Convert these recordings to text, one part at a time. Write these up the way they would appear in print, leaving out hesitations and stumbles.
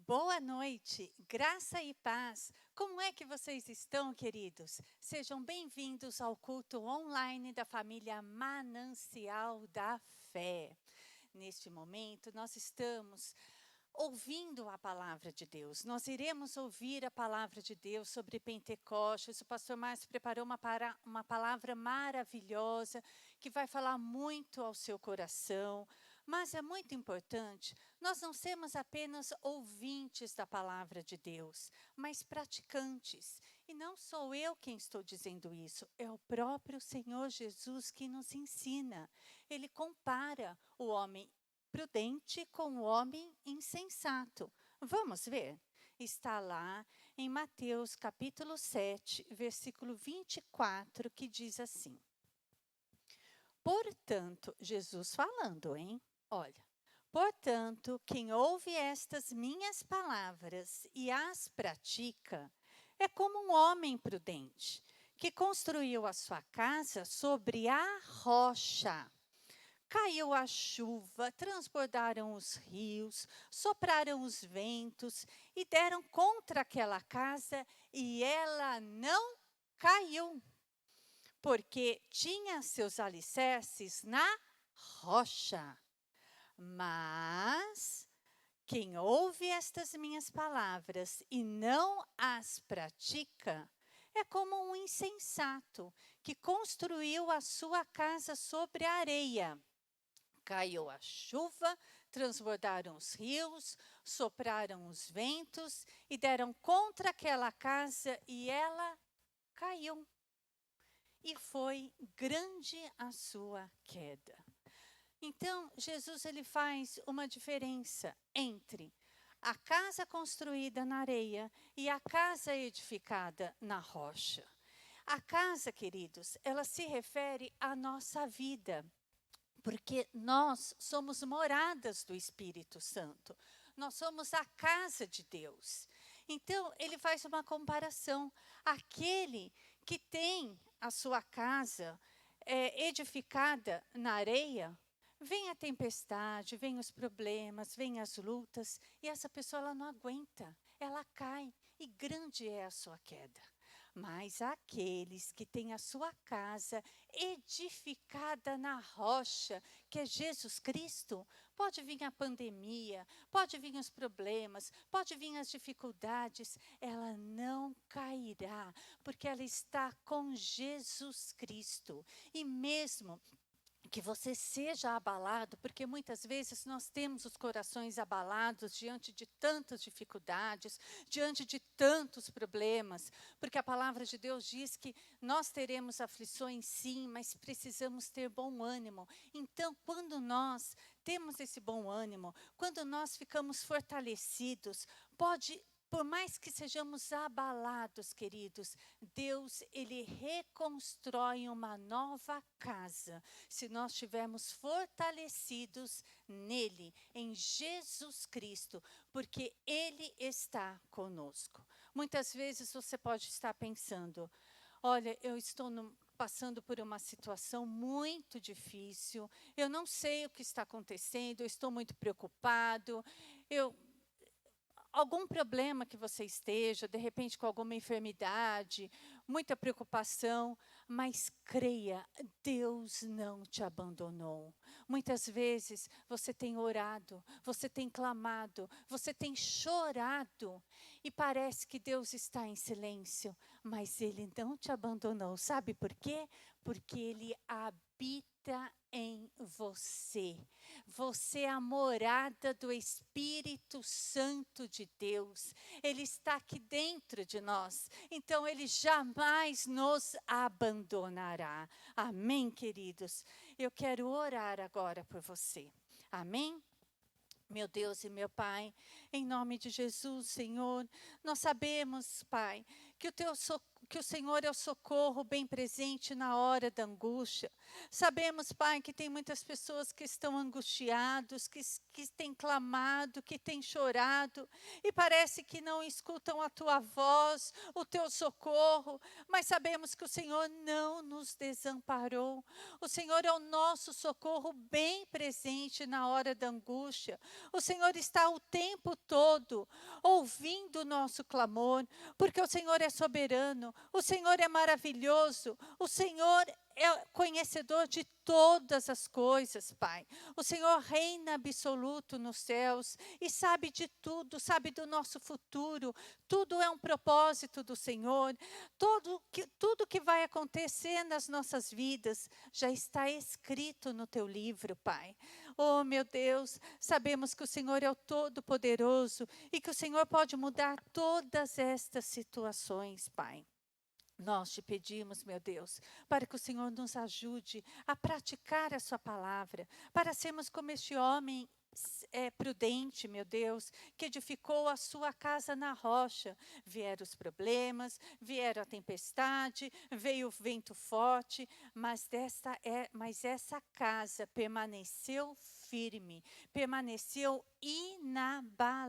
Boa noite, graça e paz. Como é que vocês estão, queridos? Sejam bem-vindos ao culto online da família Manancial da Fé. Neste momento, nós estamos ouvindo a palavra de Deus. Nós iremos ouvir a palavra de Deus sobre Pentecostes. O pastor Márcio preparou uma palavra maravilhosa que vai falar muito ao seu coração. Mas é muito importante nós não sermos apenas ouvintes da palavra de Deus, mas praticantes. E não sou eu quem estou dizendo isso, é o próprio Senhor Jesus que nos ensina. Ele compara o homem prudente com o homem insensato. Vamos ver? Está lá em Mateus capítulo 7, versículo 24, que diz assim: Portanto, Jesus falando, hein? Olha, portanto, quem ouve estas minhas palavras e as pratica, é como um homem prudente, que construiu a sua casa sobre a rocha. Caiu a chuva, transbordaram os rios, sopraram os ventos e deram contra aquela casa e ela não caiu, porque tinha seus alicerces na rocha. Mas quem ouve estas minhas palavras e não as pratica, é como um insensato que construiu a sua casa sobre a areia. Caiu a chuva, transbordaram os rios, sopraram os ventos e deram contra aquela casa e ela caiu. E foi grande a sua queda. Então, Jesus ele faz uma diferença entre a casa construída na areia e a casa edificada na rocha. A casa, queridos, ela se refere à nossa vida, porque nós somos moradas do Espírito Santo. Nós somos a casa de Deus. Então, ele faz uma comparação. Aquele que tem a sua casa edificada na areia, vem a tempestade, vem os problemas, vem as lutas, e essa pessoa ela não aguenta, ela cai, e grande é a sua queda. Mas aqueles que têm a sua casa edificada na rocha, que é Jesus Cristo, pode vir a pandemia, pode vir os problemas, pode vir as dificuldades, ela não cairá, porque ela está com Jesus Cristo. E mesmo que você seja abalado, porque muitas vezes nós temos os corações abalados diante de tantas dificuldades, diante de tantos problemas, porque a palavra de Deus diz que nós teremos aflições sim, mas precisamos ter bom ânimo. Então, quando nós temos esse bom ânimo, quando nós ficamos fortalecidos, por mais que sejamos abalados, queridos, Deus, Ele reconstrói uma nova casa, se nós estivermos fortalecidos nele, em Jesus Cristo, porque Ele está conosco. Muitas vezes você pode estar pensando, olha, eu estou passando por uma situação muito difícil, eu não sei o que está acontecendo, eu estou muito preocupado, algum problema que você esteja, de repente com alguma enfermidade, muita preocupação, mas creia, Deus não te abandonou. Muitas vezes você tem orado, você tem clamado, você tem chorado e parece que Deus está em silêncio, mas Ele não te abandonou. Sabe por quê? Porque Ele habita em você. Você é a morada do Espírito Santo de Deus. Ele está aqui dentro de nós. Então, Ele jamais nos abandonará. Amém, queridos? Eu quero orar agora por você. Amém? Meu Deus e meu Pai, em nome de Jesus, Senhor, nós sabemos, Pai, que o Senhor é o socorro bem presente na hora da angústia. Sabemos, Pai, que tem muitas pessoas que estão angustiados, que têm clamado, que têm chorado, e parece que não escutam a Tua voz, o Teu socorro, mas sabemos que o Senhor não nos desamparou. O Senhor é o nosso socorro bem presente na hora da angústia. O Senhor está o tempo todo ouvindo o nosso clamor, porque o Senhor é soberano, o Senhor é maravilhoso, o Senhor é conhecedor de todas as coisas, Pai. O Senhor reina absoluto nos céus e sabe de tudo, sabe do nosso futuro. Tudo é um propósito do Senhor. Tudo que vai acontecer nas nossas vidas já está escrito no Teu livro, Pai. Oh, meu Deus, sabemos que o Senhor é o Todo-Poderoso e que o Senhor pode mudar todas estas situações, Pai. Nós te pedimos, meu Deus, para que o Senhor nos ajude a praticar a sua palavra, para sermos como este homem prudente, meu Deus, que edificou a sua casa na rocha. Vieram os problemas, vieram a tempestade, veio o vento forte, mas essa casa permaneceu firme, permaneceu inabalável.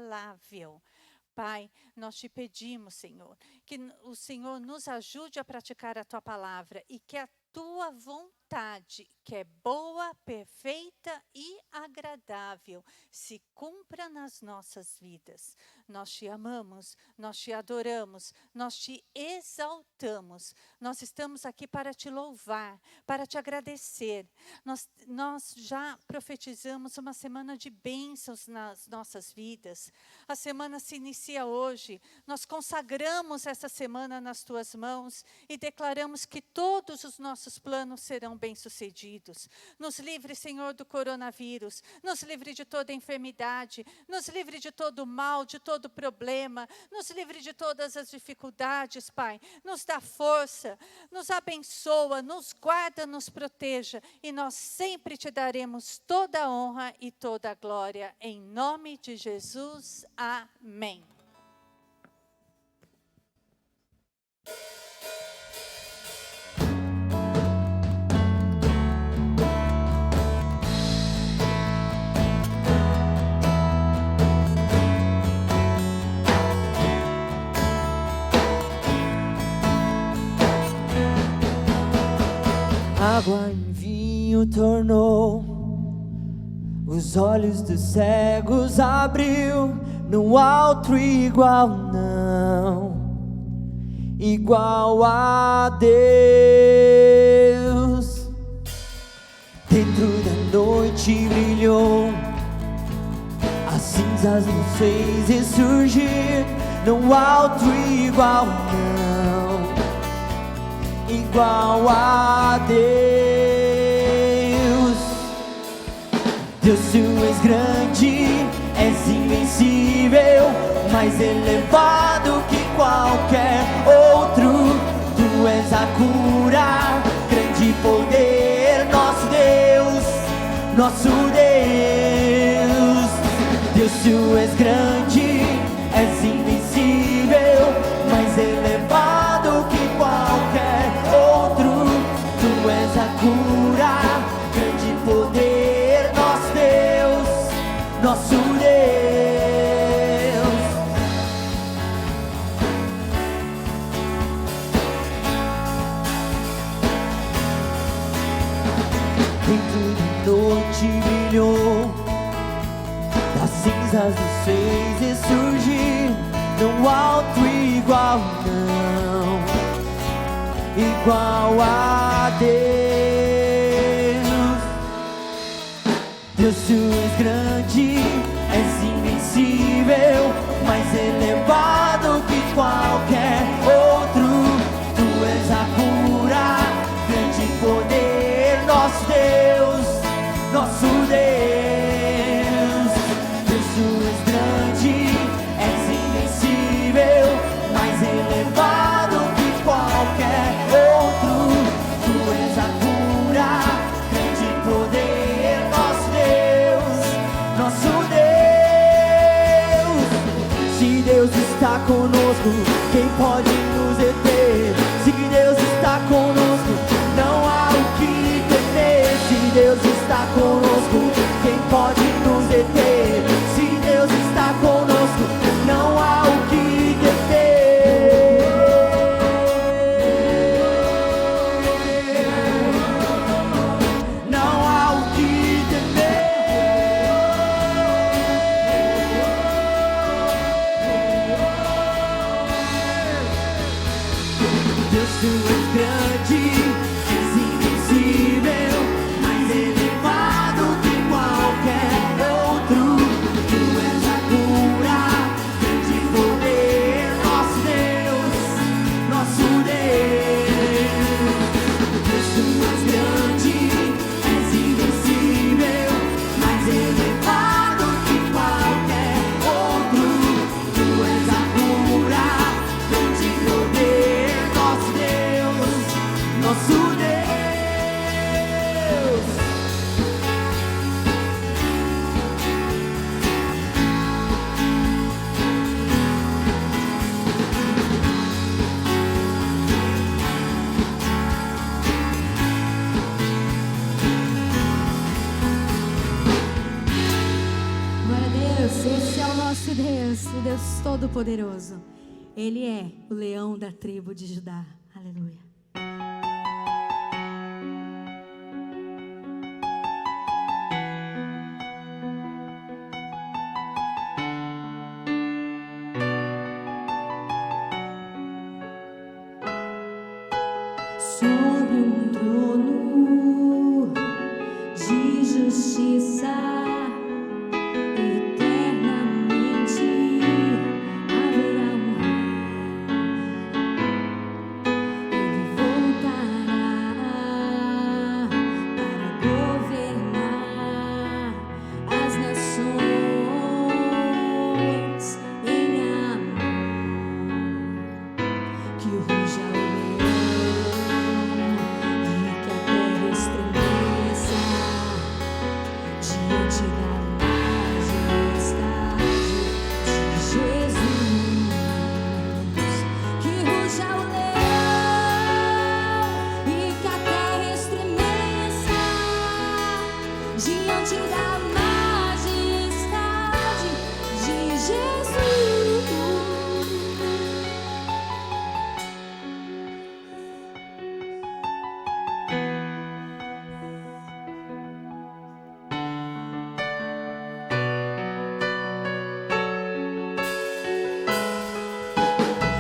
Pai, nós te pedimos, Senhor, que o Senhor nos ajude a praticar a Tua palavra e que a Tua vontade, que é boa, perfeita e agradável, se cumpra nas nossas vidas. Nós te amamos, nós te adoramos, nós te exaltamos. Nós estamos aqui para te louvar, para te agradecer. Nós já profetizamos uma semana de bênçãos nas nossas vidas. A semana se inicia hoje. Nós consagramos essa semana nas Tuas mãos e declaramos que todos os nossos planos serão bem-sucedidos. Nos livre, Senhor, do coronavírus. Nos livre de toda enfermidade. Nos livre de todo mal, de todo problema. Nos livre de todas as dificuldades, Pai. Nos dá força, nos abençoa, nos guarda, nos proteja. E nós sempre te daremos toda a honra e toda a glória. Em nome de Jesus. Amém. Água em vinho tornou, os olhos dos cegos abriu, não há outro igual não, igual a Deus. Dentro da noite brilhou, as cinzas nos fez ressurgir, não há outro igual não, igual a Deus. Deus, Tu és grande, és invencível, mais elevado que qualquer outro. Tu és a cura, grande poder, nosso Deus, nosso Deus. Deus, Tu és grande, és invencível, mais elevado que qualquer outro. Tu és a cura, grande poder, nosso Deus, nosso Deus. Dentro da noite brilhou, das cinzas nos fez ressurgir, não há outro igual não, igual a Deus. Deus, Tu és grande, és invencível, mais elevado que qualquer outro. Tu és a cura, grande poder, nosso Deus, nosso Deus. Deus, Tu és grande, és invencível, mais elevado que qualquer outro. Tu és a cura, grande poder, nosso Deus, nosso Deus. Se Deus está conosco, quem pode nos nos deter. Se Deus está conosco, não há o que temer. Se Deus está conosco, quem pode nos deter? Se Deus está conosco, não há o que temer. Não há o que temer. Deus, tu és grande, és invencível, mais elevado que qualquer outro. Tu és a cura, grande poder, nosso Deus, nosso Deus. Deus, tu és grande, és invencível, mais elevado que qualquer outro. Tu és a cura, grande poder, nosso Deus, nosso Deus. Glória a Deus, esse é o nosso Deus, o Deus Todo-Poderoso. Ele é o leão da tribo de Judá. Aleluia. Sobre um trono de justiça, eternamente haverá um rei. Ele voltará para governar as nações em amor. Que ruja o leão e que a terra estremeça diante da majestade de Jesus. Que ruja o leão e que a terra estremeça diante da majestade de Jesus.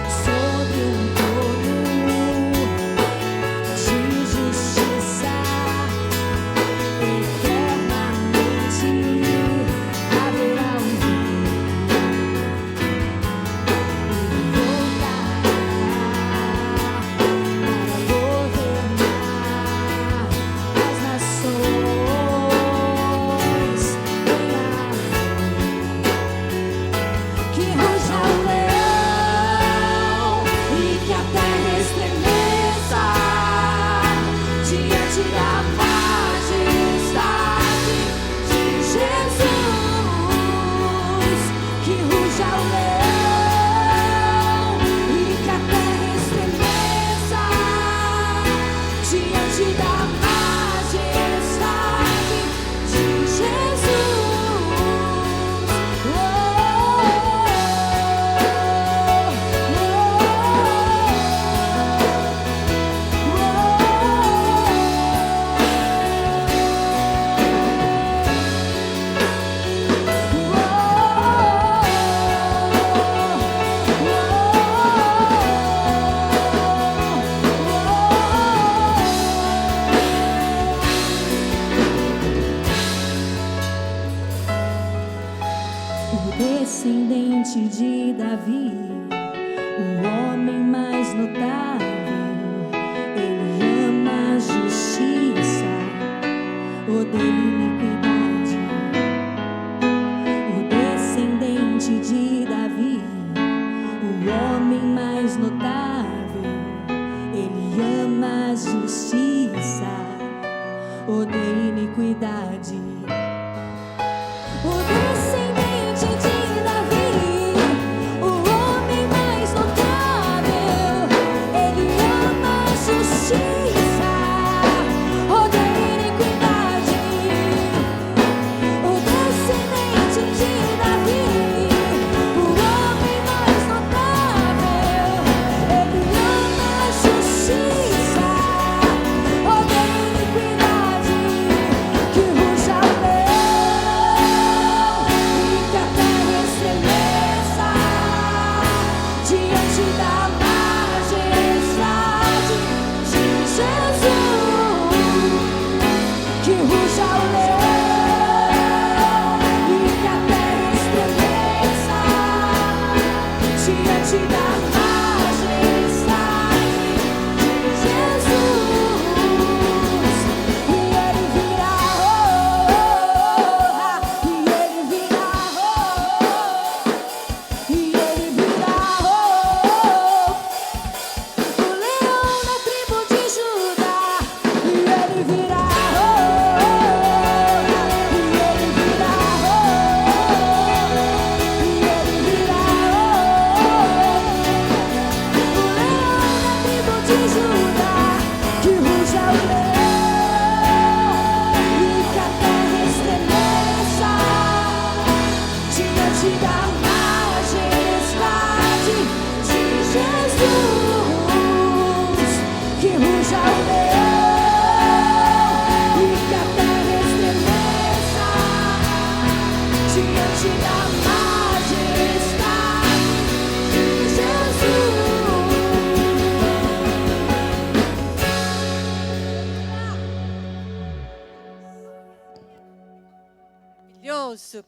Sobre um trono de justiça, eternamente haverá um rei. Ele voltará para governar as nações em amor. Que ruja o leão e que a terra estremeça diante da majestade de Jesus. Que ruja o leão e que a terra estremeça diante da majestade de Jesus. O descendente de Davi, o homem mais notável, ele ama a justiça, odeia iniquidade. O descendente de Davi, o homem mais notável, ele ama a justiça, odeia iniquidade. O descendente de Davi, o homem mais notável,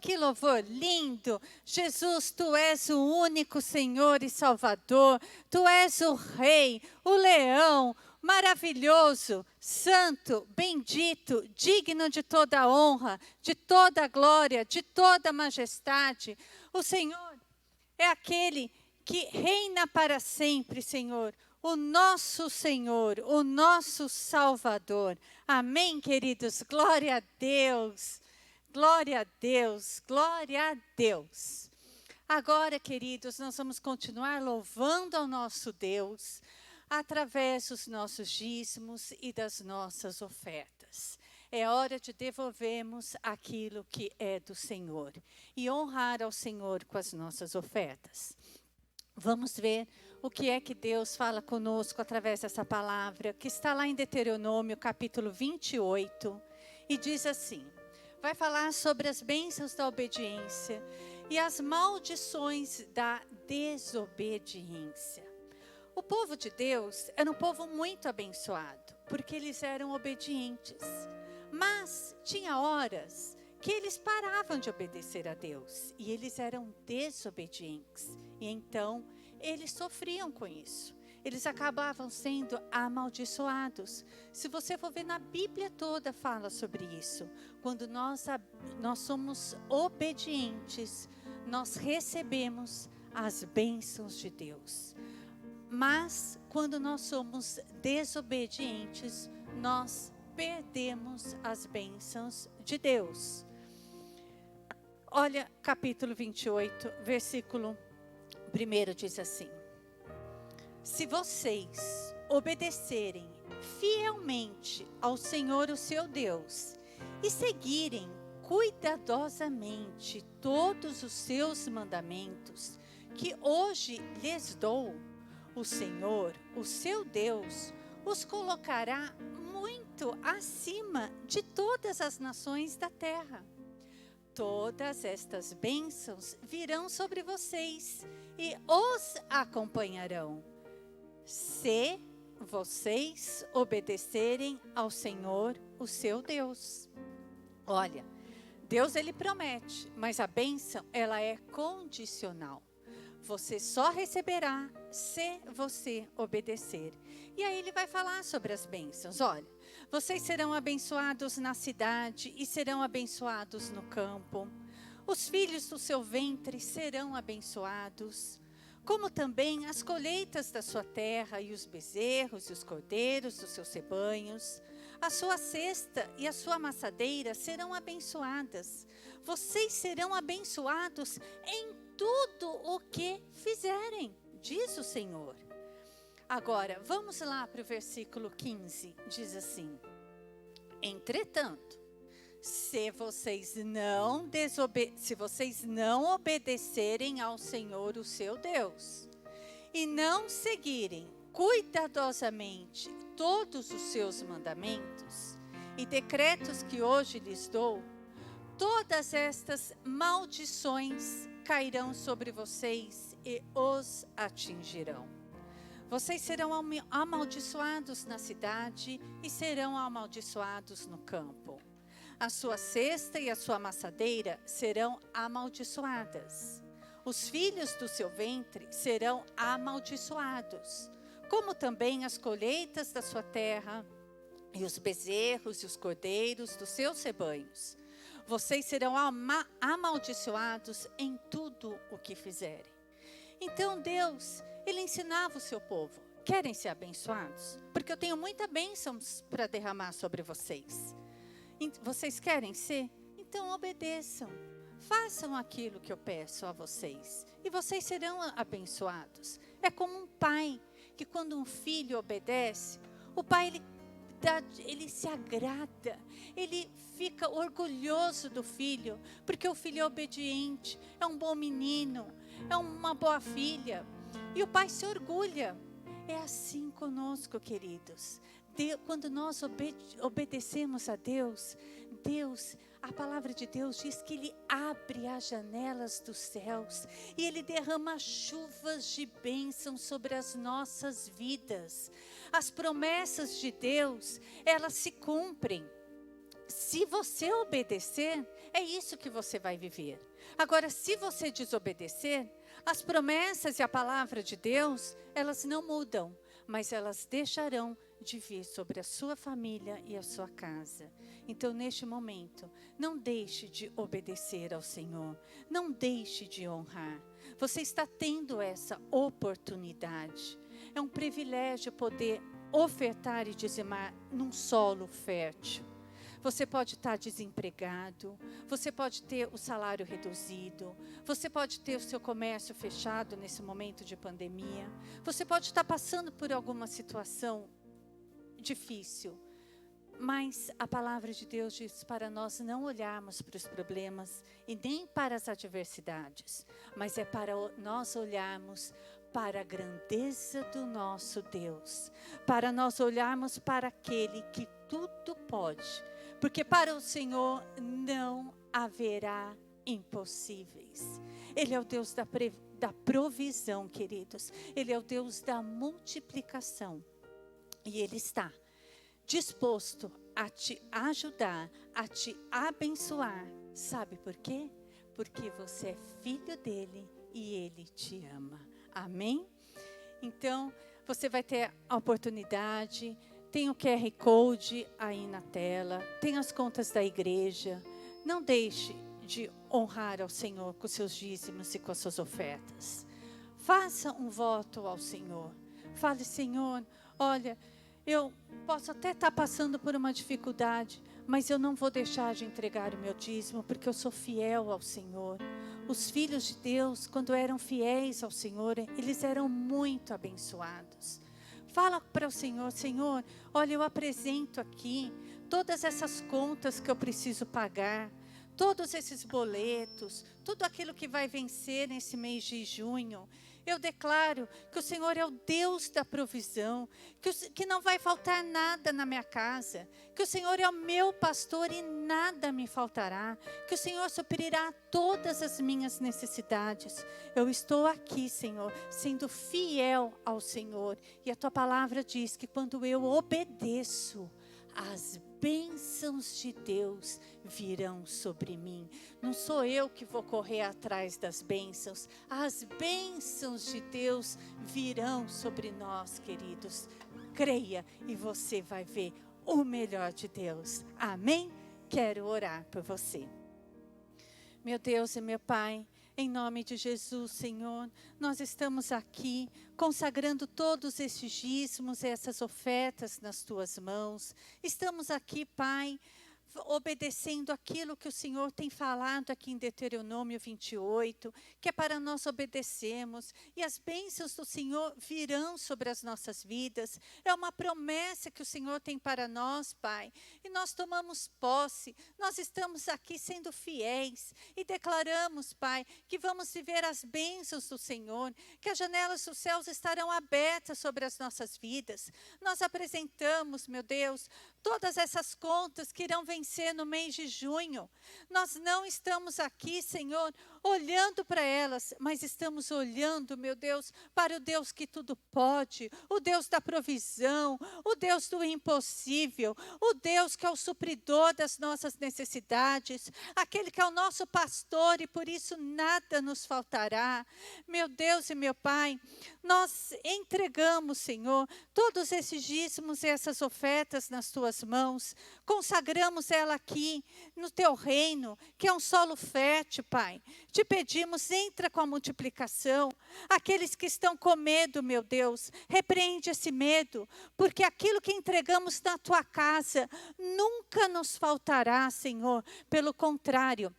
Que louvor lindo! Jesus, tu és o único Senhor e Salvador, tu és o Rei, o Leão, maravilhoso, santo, bendito, digno de toda a honra, de toda a glória, de toda a majestade. O Senhor é aquele que reina para sempre, Senhor. O nosso Senhor, o nosso Salvador. Amém, queridos? Glória a Deus. Glória a Deus, glória a Deus. Agora, queridos, nós vamos continuar louvando ao nosso Deus através dos nossos dízimos e das nossas ofertas. É hora de devolvermos aquilo que é do Senhor e honrar ao Senhor com as nossas ofertas. Vamos ver o que é que Deus fala conosco através dessa palavra, que está lá em Deuteronômio, capítulo 28, e diz assim: vai falar sobre as bênçãos da obediência e as maldições da desobediência. O povo de Deus era um povo muito abençoado, porque eles eram obedientes. Mas tinha horas que eles paravam de obedecer a Deus e eles eram desobedientes. E então eles sofriam com isso. Eles acabavam sendo amaldiçoados. Se você for ver na Bíblia toda, fala sobre isso. Quando nós somos obedientes, nós recebemos as bênçãos de Deus. Mas, quando nós somos desobedientes, nós perdemos as bênçãos de Deus. Olha, capítulo 28, versículo 1 diz assim: se vocês obedecerem fielmente ao Senhor, o seu Deus, e seguirem cuidadosamente todos os seus mandamentos, que hoje lhes dou, o Senhor, o seu Deus, os colocará muito acima de todas as nações da terra. Todas estas bênçãos virão sobre vocês e os acompanharão, se vocês obedecerem ao Senhor, o seu Deus. Olha, Deus ele promete, mas a bênção ela é condicional. Você só receberá se você obedecer. E aí ele vai falar sobre as bênçãos. Olha, vocês serão abençoados na cidade e serão abençoados no campo. Os filhos do seu ventre serão abençoados, como também as colheitas da sua terra e os bezerros e os cordeiros dos seus rebanhos. A sua cesta e a sua amassadeira serão abençoadas. Vocês serão abençoados em tudo o que fizerem, diz o Senhor. Agora, vamos lá para o versículo 15, diz assim: entretanto, se vocês não obedecerem ao Senhor, o seu Deus, e não seguirem cuidadosamente todos os seus mandamentos e decretos que hoje lhes dou, todas estas maldições cairão sobre vocês e os atingirão. Vocês serão amaldiçoados na cidade e serão amaldiçoados no campo. A sua cesta e a sua amassadeira serão amaldiçoadas. Os filhos do seu ventre serão amaldiçoados, como também as colheitas da sua terra, e os bezerros e os cordeiros dos seus rebanhos. Vocês serão amaldiçoados em tudo o que fizerem. Então Deus, Ele ensinava o seu povo: querem ser abençoados? Porque eu tenho muitas bênçãos para derramar sobre vocês. Vocês querem ser? Então obedeçam. Façam aquilo que eu peço a vocês. E vocês serão abençoados. É como um pai, que quando um filho obedece, o pai ele se agrada, ele fica orgulhoso do filho, porque o filho é obediente, é um bom menino, é uma boa filha, e o pai se orgulha. É assim conosco, queridos. Quando nós obedecemos a Deus, a palavra de Deus diz que Ele abre as janelas dos céus e Ele derrama chuvas de bênção sobre as nossas vidas. As promessas de Deus, elas se cumprem. Se você obedecer, é isso que você vai viver. Agora, se você desobedecer, as promessas e a palavra de Deus, elas não mudam, mas elas deixarão de vir sobre a sua família e a sua casa. Então, neste momento, não deixe de obedecer ao Senhor, não deixe de honrar. Você está tendo essa oportunidade. É um privilégio poder ofertar e dizimar num solo fértil. Você pode estar desempregado, você pode ter o salário reduzido, você pode ter o seu comércio fechado nesse momento de pandemia, você pode estar passando por alguma situação difícil, mas a palavra de Deus diz para nós não olharmos para os problemas e nem para as adversidades, mas é para nós olharmos para a grandeza do nosso Deus, para nós olharmos para aquele que tudo pode, porque para o Senhor não haverá impossíveis. Ele é o Deus da provisão, queridos. Ele é o Deus da multiplicação. E Ele está disposto a te ajudar, a te abençoar. Sabe por quê? Porque você é filho dEle e Ele te ama. Amém? Então, você vai ter a oportunidade. Tem o QR Code aí na tela, tem as contas da igreja. Não deixe de honrar ao Senhor com seus dízimos e com as suas ofertas. Faça um voto ao Senhor. Fale: Senhor, olha, eu posso até estar passando por uma dificuldade, mas eu não vou deixar de entregar o meu dízimo, porque eu sou fiel ao Senhor. Os filhos de Deus, quando eram fiéis ao Senhor, eles eram muito abençoados. Fala para o Senhor: Senhor, olha, eu apresento aqui todas essas contas que eu preciso pagar, todos esses boletos, tudo aquilo que vai vencer nesse mês de junho. Eu declaro que o Senhor é o Deus da provisão, que não vai faltar nada na minha casa, que o Senhor é o meu pastor e nada me faltará, que o Senhor suprirá todas as minhas necessidades. Eu estou aqui, Senhor, sendo fiel ao Senhor, e a Tua palavra diz que quando eu obedeço, as bênçãos de Deus virão sobre mim. Não sou eu que vou correr atrás das bênçãos. As bênçãos de Deus virão sobre nós, queridos. Creia e você vai ver o melhor de Deus. Amém? Quero orar por você. Meu Deus e meu Pai, em nome de Jesus, Senhor, nós estamos aqui consagrando todos esses dízimos, essas ofertas nas Tuas mãos. Estamos aqui, Pai, obedecendo aquilo que o Senhor tem falado aqui em Deuteronômio 28, que é para nós obedecermos, e as bênçãos do Senhor virão sobre as nossas vidas. É uma promessa que o Senhor tem para nós, Pai, e nós tomamos posse. Nós estamos aqui sendo fiéis e declaramos, Pai, que vamos viver as bênçãos do Senhor, que as janelas dos céus estarão abertas sobre as nossas vidas. Nós apresentamos, meu Deus, todas essas contas que irão vencer no mês de junho. Nós não estamos aqui, Senhor, olhando para elas, mas estamos olhando, meu Deus, para o Deus que tudo pode, o Deus da provisão, o Deus do impossível, o Deus que é o supridor das nossas necessidades, aquele que é o nosso pastor e por isso nada nos faltará. Meu Deus e meu Pai, nós entregamos, Senhor, todos esses dízimos e essas ofertas nas tuas mãos, consagramos ela aqui no teu reino, que é um solo fértil, Pai. Te pedimos, entra com a multiplicação. Aqueles que estão com medo, meu Deus, repreende esse medo, porque aquilo que entregamos na tua casa nunca nos faltará, Senhor. Pelo contrário,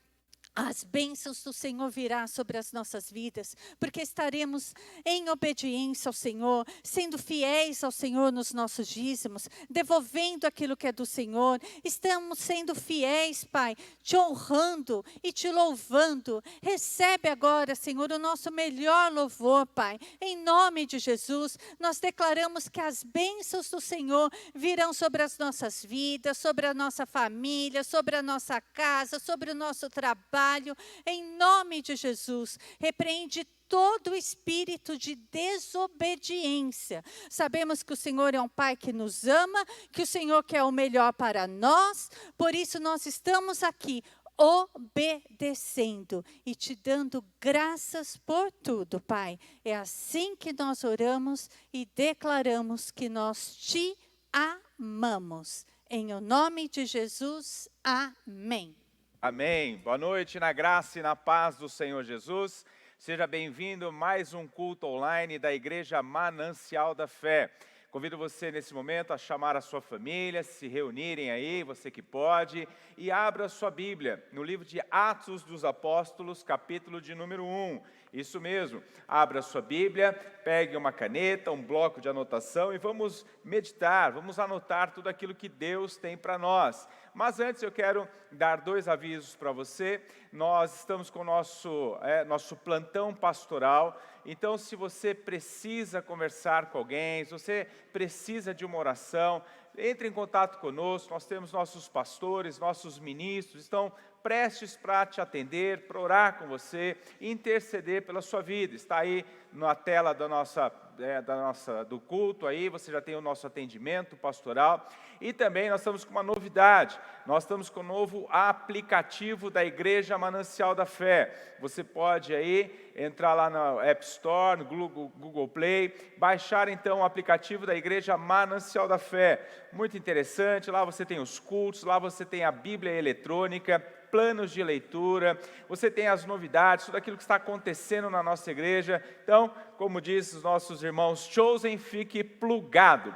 as bênçãos do Senhor virá sobre as nossas vidas, porque estaremos em obediência ao Senhor, sendo fiéis ao Senhor nos nossos dízimos, devolvendo aquilo que é do Senhor. Estamos sendo fiéis, Pai, te honrando e te louvando. Recebe agora, Senhor, o nosso melhor louvor, Pai. Em nome de Jesus, nós declaramos que as bênçãos do Senhor virão sobre as nossas vidas, sobre a nossa família, sobre a nossa casa, sobre o nosso trabalho. Em nome de Jesus, repreende todo espírito de desobediência. Sabemos que o Senhor é um Pai que nos ama, que o Senhor quer o melhor para nós, por isso nós estamos aqui obedecendo e te dando graças por tudo, Pai. É assim que nós oramos e declaramos que nós te amamos. Em o nome de Jesus, amém. Amém. Boa noite, na graça e na paz do Senhor Jesus. Seja bem-vindo a mais um culto online da Igreja Manancial da Fé. Convido você nesse momento a chamar a sua família, se reunirem aí, você que pode, e abra a sua Bíblia no livro de Atos dos Apóstolos, capítulo de número 1. Isso mesmo, abra a sua Bíblia, pegue uma caneta, um bloco de anotação e vamos meditar, vamos anotar tudo aquilo que Deus tem para nós. Mas antes eu quero dar 2 avisos para você. Nós estamos com o nosso plantão pastoral. Então, se você precisa conversar com alguém, se você precisa de uma oração, entre em contato conosco. Nós temos nossos pastores, nossos ministros, estão prestes para te atender, para orar com você e interceder pela sua vida. Está aí na tela do culto, aí você já tem o nosso atendimento pastoral. E também nós estamos com uma novidade, nós estamos com o novo aplicativo da Igreja Manancial da Fé. Você pode aí entrar lá na App Store, no Google Play, baixar então o aplicativo da Igreja Manancial da Fé. Muito interessante, lá você tem os cultos, lá você tem a Bíblia eletrônica, planos de leitura, você tem as novidades, tudo aquilo que está acontecendo na nossa igreja. Então, como diz os nossos irmãos Chosen, fique plugado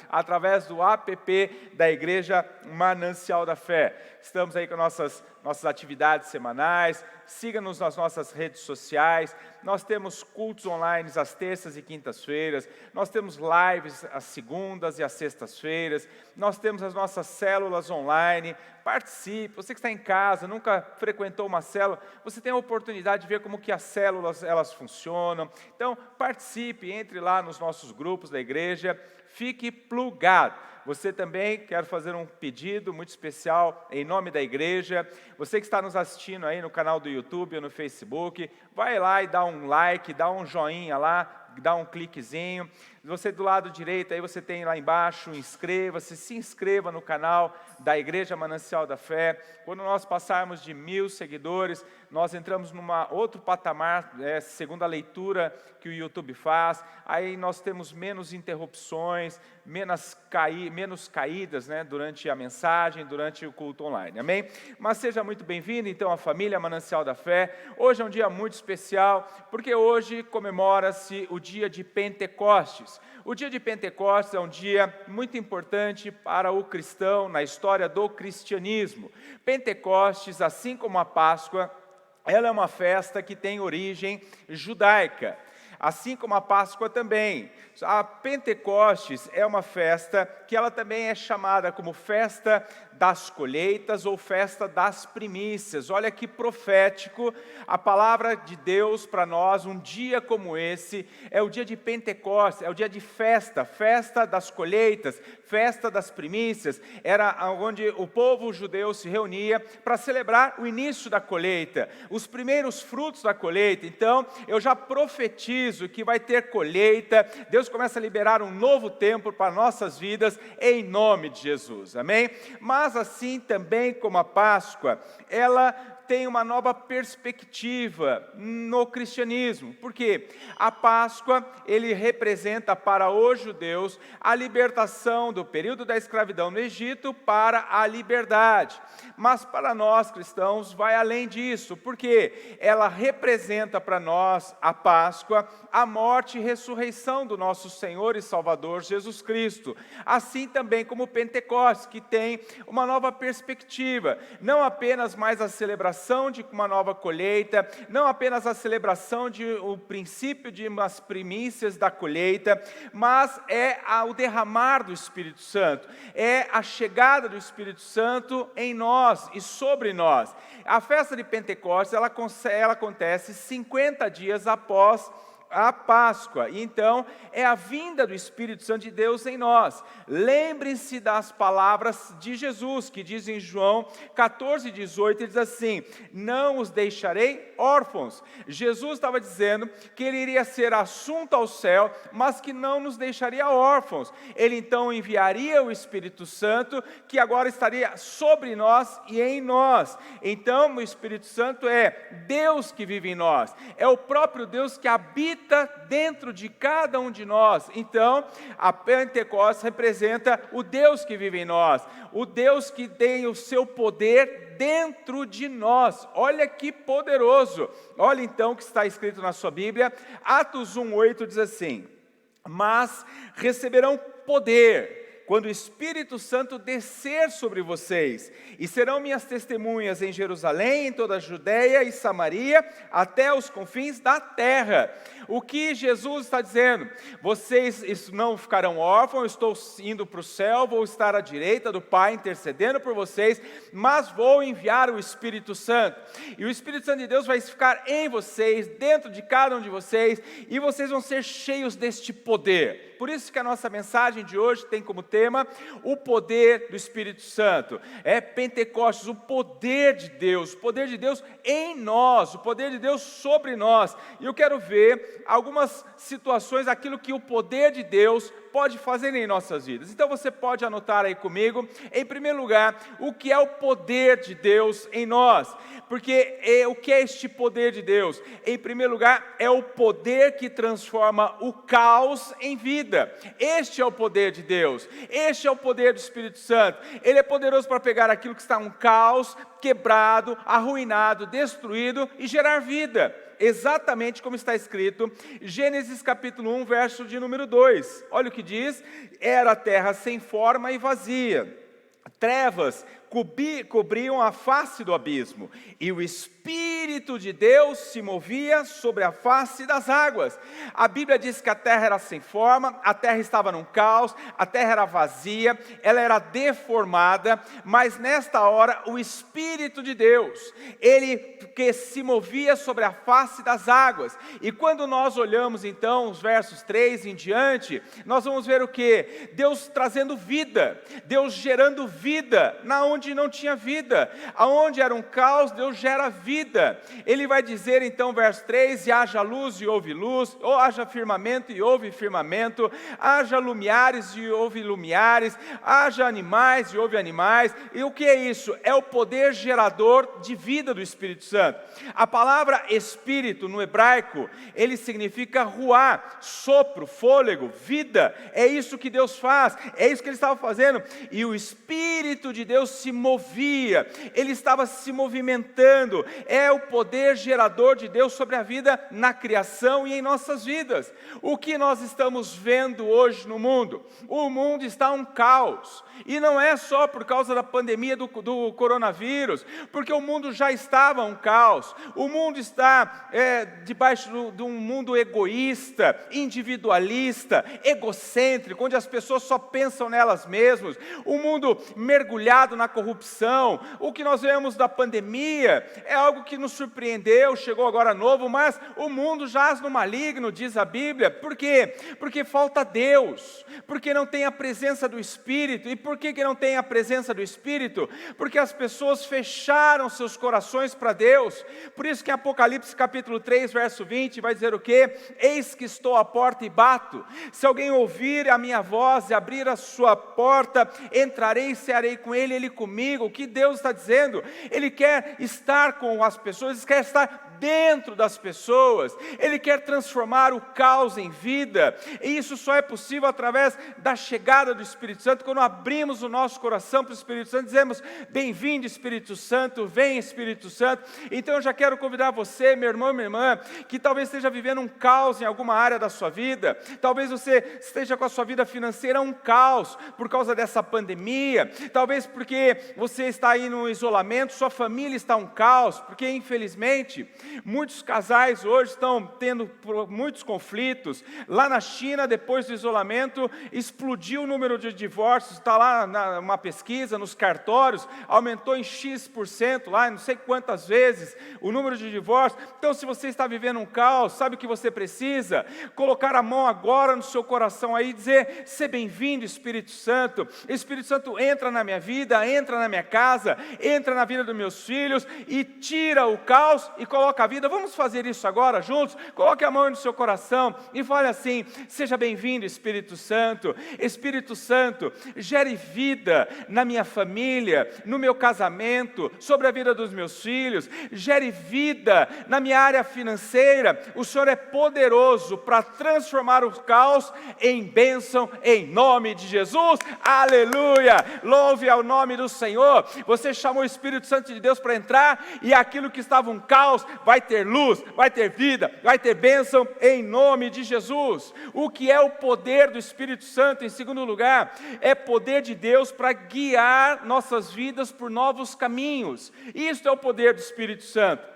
através do app da Igreja Manancial da Fé. Estamos aí com nossas atividades semanais, siga-nos nas nossas redes sociais, nós temos cultos online às terças e quintas-feiras, nós temos lives às segundas e às sextas-feiras, nós temos as nossas células online. Participe, você que está em casa, nunca frequentou uma célula, você tem a oportunidade de ver como que as células elas funcionam. Então, participe, entre lá nos nossos grupos da igreja, fique plugado. Você também, quero fazer um pedido muito especial em nome da igreja. Você que está nos assistindo aí no canal do YouTube ou no Facebook, vai lá e dá um like, dá um joinha lá, dá um cliquezinho. Você do lado direito, aí você tem lá embaixo, inscreva-se, se inscreva no canal da Igreja Manancial da Fé. Quando nós passarmos de 1000 seguidores, nós entramos numa outro patamar, segundo a leitura que o YouTube faz. Aí nós temos menos interrupções, menos caídas, né, durante a mensagem, durante o culto online, amém? Mas seja muito bem-vindo, então, à família Manancial da Fé. Hoje é um dia muito especial, porque hoje comemora-se o dia de Pentecostes. O dia de Pentecostes é um dia muito importante para o cristão na história do cristianismo. Pentecostes, assim como a Páscoa, ela é uma festa que tem origem judaica. Assim como a Páscoa também. A Pentecostes é uma festa que ela também é chamada como festa das colheitas ou festa das primícias. Olha que profético a palavra de Deus para nós. Um dia como esse é o dia de Pentecostes, é o dia de festa, festa das colheitas, festa das primícias. Era onde o povo judeu se reunia para celebrar o início da colheita, os primeiros frutos da colheita. Então, eu já profetizo que vai ter colheita. Deus começa a liberar um novo tempo para nossas vidas, em nome de Jesus, amém? Mas assim também como a Páscoa, ela tem uma nova perspectiva no cristianismo, porque a Páscoa, ele representa para os judeus a libertação do período da escravidão no Egito para a liberdade, mas para nós cristãos vai além disso, porque ela representa para nós, a Páscoa, a morte e ressurreição do nosso Senhor e Salvador Jesus Cristo, assim também como o Pentecostes, que tem uma nova perspectiva, não apenas mais a celebração de uma nova colheita, não apenas a celebração de o princípio de umas primícias da colheita, mas é o derramar do Espírito Santo, é a chegada do Espírito Santo em nós e sobre nós. A festa de Pentecostes, ela acontece 50 dias após a Páscoa, e então é a vinda do Espírito Santo de Deus em nós. Lembrem-se das palavras de Jesus, que diz em João 14:18, ele diz assim: não os deixarei órfãos. Jesus estava dizendo que ele iria ser assunto ao céu, mas que não nos deixaria órfãos. Ele então enviaria o Espírito Santo, que agora estaria sobre nós e em nós. Então o Espírito Santo é Deus que vive em nós, é o próprio Deus que habita dentro de cada um de nós. Então, a Pentecostes representa o Deus que vive em nós, o Deus que tem o seu poder dentro de nós. Olha que poderoso! Olha então o que está escrito na sua Bíblia, Atos 1:8 diz assim: mas receberão poder quando o Espírito Santo descer sobre vocês, e serão minhas testemunhas em Jerusalém, em toda a Judeia e Samaria, até os confins da terra. O que Jesus está dizendo? Vocês não ficarão órfãos, estou indo para o céu, vou estar à direita do Pai, intercedendo por vocês, mas vou enviar o Espírito Santo, e o Espírito Santo de Deus vai ficar em vocês, dentro de cada um de vocês, e vocês vão ser cheios deste poder. Por isso que a nossa mensagem de hoje tem como tema o poder do Espírito Santo. É Pentecostes, o poder de Deus, o poder de Deus em nós, o poder de Deus sobre nós. E eu quero ver algumas situações, aquilo que o poder de Deus pode fazer em nossas vidas. Então você pode anotar aí comigo, em primeiro lugar, o que é o poder de Deus em nós. Porque o que é este poder de Deus? Em primeiro lugar, é o poder que transforma o caos em vida. Este é o poder de Deus, este é o poder do Espírito Santo. Ele é poderoso para pegar aquilo que está um caos, quebrado, arruinado, destruído e gerar vida. Exatamente como está escrito, Gênesis capítulo 1, verso de número 2. Olha o que diz: era a terra sem forma e vazia, trevas cobriam a face do abismo, e o Espírito de Deus se movia sobre a face das águas. A Bíblia diz que a terra era sem forma, a terra estava num caos, a terra era vazia, ela era deformada, mas nesta hora o Espírito de Deus, ele que se movia sobre a face das águas. E quando nós olhamos então os versos 3 em diante, nós vamos ver o que? Deus trazendo vida, Deus gerando vida na onde não tinha vida, aonde era um caos, Deus gera vida. Ele vai dizer então, verso 3, e haja luz e houve luz, ou haja firmamento e houve firmamento, haja lumiares e houve lumiares, haja animais e houve animais. E o que é isso? É o poder gerador de vida do Espírito Santo. A palavra Espírito no hebraico, ele significa ruá, sopro, fôlego, vida. É isso que Deus faz, é isso que ele estava fazendo. E o Espírito de Deus se movia, ele estava se movimentando. É o poder gerador de Deus sobre a vida na criação e em nossas vidas. O que nós estamos vendo hoje no mundo? O mundo está um caos, e não é só por causa da pandemia do coronavírus, porque o mundo já estava um caos. O mundo está debaixo de um mundo egoísta, individualista, egocêntrico, onde as pessoas só pensam nelas mesmas. O mundo mergulhado na corrupção, corrupção. O que nós vemos da pandemia é algo que nos surpreendeu, chegou agora novo, mas o mundo jaz no maligno, diz a Bíblia. Por quê? Porque falta Deus, porque não tem a presença do Espírito. E por que não tem a presença do Espírito? Porque as pessoas fecharam seus corações para Deus. Por isso que em Apocalipse capítulo 3, verso 20, vai dizer o quê? Eis que estou à porta e bato. Se alguém ouvir a minha voz e abrir a sua porta, entrarei e cearei com ele, ele comigo. O que Deus está dizendo? Ele quer estar com as pessoas, ele quer estar dentro das pessoas, Ele quer transformar o caos em vida, e isso só é possível através da chegada do Espírito Santo. Quando abrimos o nosso coração para o Espírito Santo, dizemos: bem-vindo Espírito Santo, vem Espírito Santo. Então eu já quero convidar você, meu irmão e minha irmã, que talvez esteja vivendo um caos em alguma área da sua vida, talvez você esteja com a sua vida financeira um caos, por causa dessa pandemia, talvez porque você está aí no isolamento, sua família está um caos, porque infelizmente, muitos casais hoje estão tendo muitos conflitos. Lá na China, depois do isolamento, explodiu o número de divórcios. Está lá uma pesquisa nos cartórios, aumentou em X% lá, não sei quantas vezes, o número de divórcios. Então, se você está vivendo um caos, sabe o que você precisa? Colocar a mão agora no seu coração aí e dizer: seja bem-vindo Espírito Santo. Espírito Santo, entra na minha vida, entra na minha casa, entra na vida dos meus filhos e tira o caos e coloca a vida. Vamos fazer isso agora juntos? Coloque a mão no seu coração e fale assim: seja bem-vindo Espírito Santo. Espírito Santo, gere vida na minha família, no meu casamento, sobre a vida dos meus filhos, gere vida na minha área financeira. O Senhor é poderoso para transformar o caos em bênção, em nome de Jesus. Aleluia, louve ao nome do Senhor. Você chamou o Espírito Santo de Deus para entrar, e aquilo que estava um caos vai ter luz, vai ter vida, vai ter bênção em nome de Jesus. O que é o poder do Espírito Santo? Em segundo lugar, é poder de Deus para guiar nossas vidas por novos caminhos. Isto é o poder do Espírito Santo.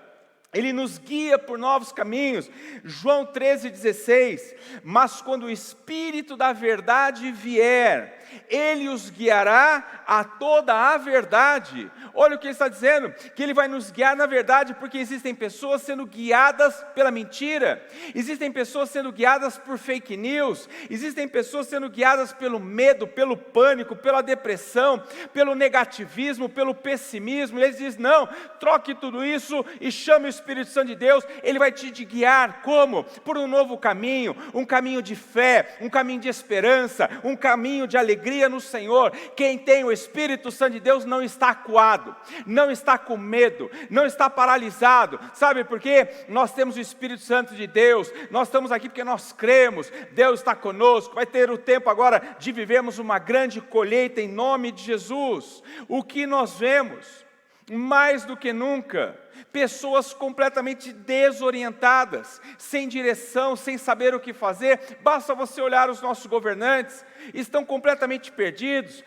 Ele nos guia por novos caminhos. João 13,16, mas quando o Espírito da verdade vier, Ele os guiará a toda a verdade. Olha o que Ele está dizendo, que Ele vai nos guiar na verdade, porque existem pessoas sendo guiadas pela mentira, existem pessoas sendo guiadas por fake news, existem pessoas sendo guiadas pelo medo, pelo pânico, pela depressão, pelo negativismo, pelo pessimismo. E Ele diz: não, troque tudo isso e chame o Espírito Santo de Deus. Ele vai te guiar como? Por um novo caminho, um caminho de fé, um caminho de esperança, um caminho de alegria no Senhor. Quem tem o Espírito Santo de Deus não está acuado, não está com medo, não está paralisado. Sabe por quê? Nós temos o Espírito Santo de Deus, nós estamos aqui porque nós cremos, Deus está conosco. Vai ter o tempo agora de vivermos uma grande colheita em nome de Jesus. O que nós vemos, mais do que nunca, pessoas completamente desorientadas, sem direção, sem saber o que fazer. Basta você olhar os nossos governantes, estão completamente perdidos.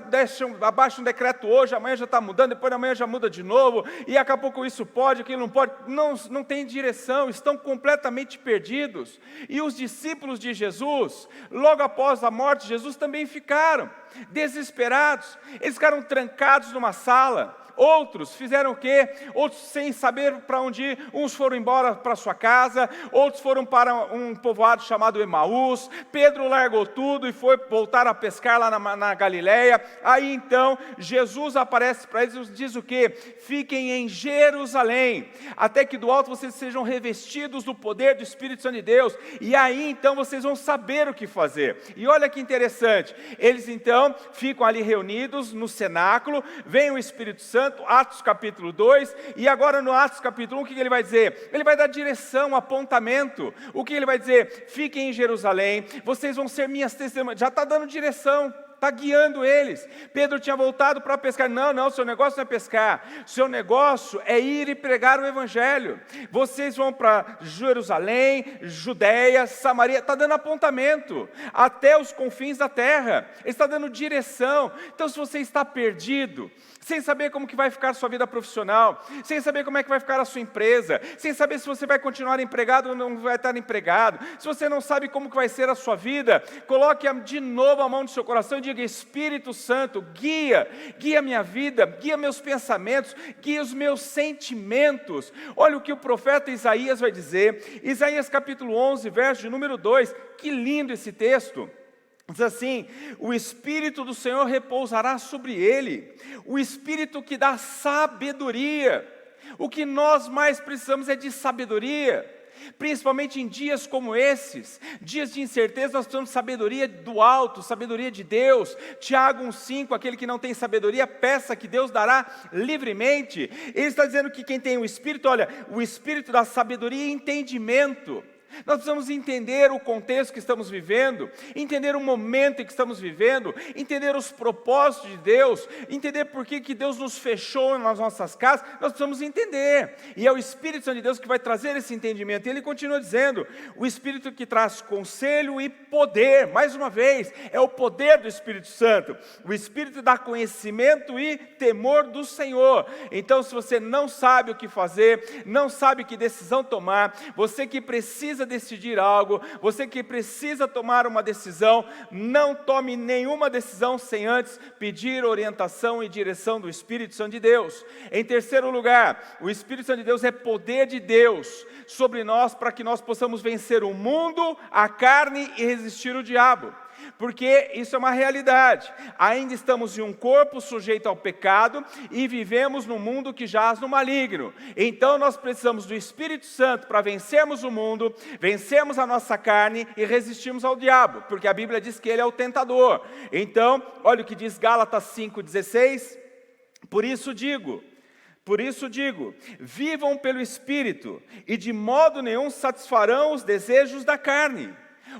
Deixam abaixo um decreto hoje, amanhã já está mudando, depois da manhã já muda de novo, e daqui a pouco isso pode, aquilo não pode, não tem direção, estão completamente perdidos. E os discípulos de Jesus, logo após a morte de Jesus, também ficaram desesperados. Eles ficaram trancados numa sala. Outros fizeram o quê? Outros sem saber para onde ir. Uns foram embora para sua casa, outros foram para um povoado chamado Emaús. Pedro largou tudo e foi voltar a pescar lá na Galileia. Aí então Jesus aparece para eles e diz o quê? Fiquem em Jerusalém, até que do alto vocês sejam revestidos do poder do Espírito Santo de Deus. E aí então vocês vão saber o que fazer. E olha que interessante, eles então ficam ali reunidos no cenáculo, vem o Espírito Santo, Atos capítulo 2, e agora no Atos capítulo 1, o que ele vai dizer? Ele vai dar direção, apontamento. O que ele vai dizer? Fiquem em Jerusalém, vocês vão ser minhas testemunhas. Já está dando direção, está guiando eles. Pedro tinha voltado para pescar. Não, seu negócio não é pescar, seu negócio é ir e pregar o Evangelho. Vocês vão para Jerusalém, Judeia, Samaria. Está dando apontamento, até os confins da terra. Ele está dando direção. Então, se você está perdido, sem saber como que vai ficar a sua vida profissional, sem saber como é que vai ficar a sua empresa, sem saber se você vai continuar empregado ou não vai estar empregado, se você não sabe como que vai ser a sua vida, coloque de novo a mão no seu coração e diga: diga: Espírito Santo, guia a minha vida, guia meus pensamentos, guia os meus sentimentos. Olha o que o profeta Isaías vai dizer, Isaías capítulo 11, verso de número 2, que lindo esse texto. Diz assim: o Espírito do Senhor repousará sobre ele, o Espírito que dá sabedoria. O que nós mais precisamos é de sabedoria, principalmente em dias como esses, dias de incerteza. Nós precisamos de sabedoria do alto, sabedoria de Deus. Tiago 1,5, aquele que não tem sabedoria, peça que Deus dará livremente. Ele está dizendo que quem tem o Espírito, olha, o Espírito da sabedoria e entendimento. Nós precisamos entender o contexto que estamos vivendo, entender o momento em que estamos vivendo, entender os propósitos de Deus, entender por que Deus nos fechou nas nossas casas. Nós precisamos entender, e é o Espírito Santo de Deus que vai trazer esse entendimento. E ele continua dizendo: o Espírito que traz conselho e poder. Mais uma vez, é o poder do Espírito Santo. O Espírito dá conhecimento e temor do Senhor. Então, se você não sabe o que fazer, não sabe que decisão tomar, você que precisa decidir algo, você que precisa tomar uma decisão, não tome nenhuma decisão sem antes pedir orientação e direção do Espírito Santo de Deus. Em terceiro lugar, o Espírito Santo de Deus é poder de Deus sobre nós para que nós possamos vencer o mundo, a carne e resistir o diabo. Porque isso é uma realidade. Ainda estamos em um corpo sujeito ao pecado e vivemos num mundo que jaz no maligno. Então nós precisamos do Espírito Santo para vencermos o mundo, vencermos a nossa carne e resistirmos ao diabo, porque a Bíblia diz que ele é o tentador. Então, olha o que diz Gálatas 5,16: por isso digo, vivam pelo Espírito, e de modo nenhum satisfarão os desejos da carne.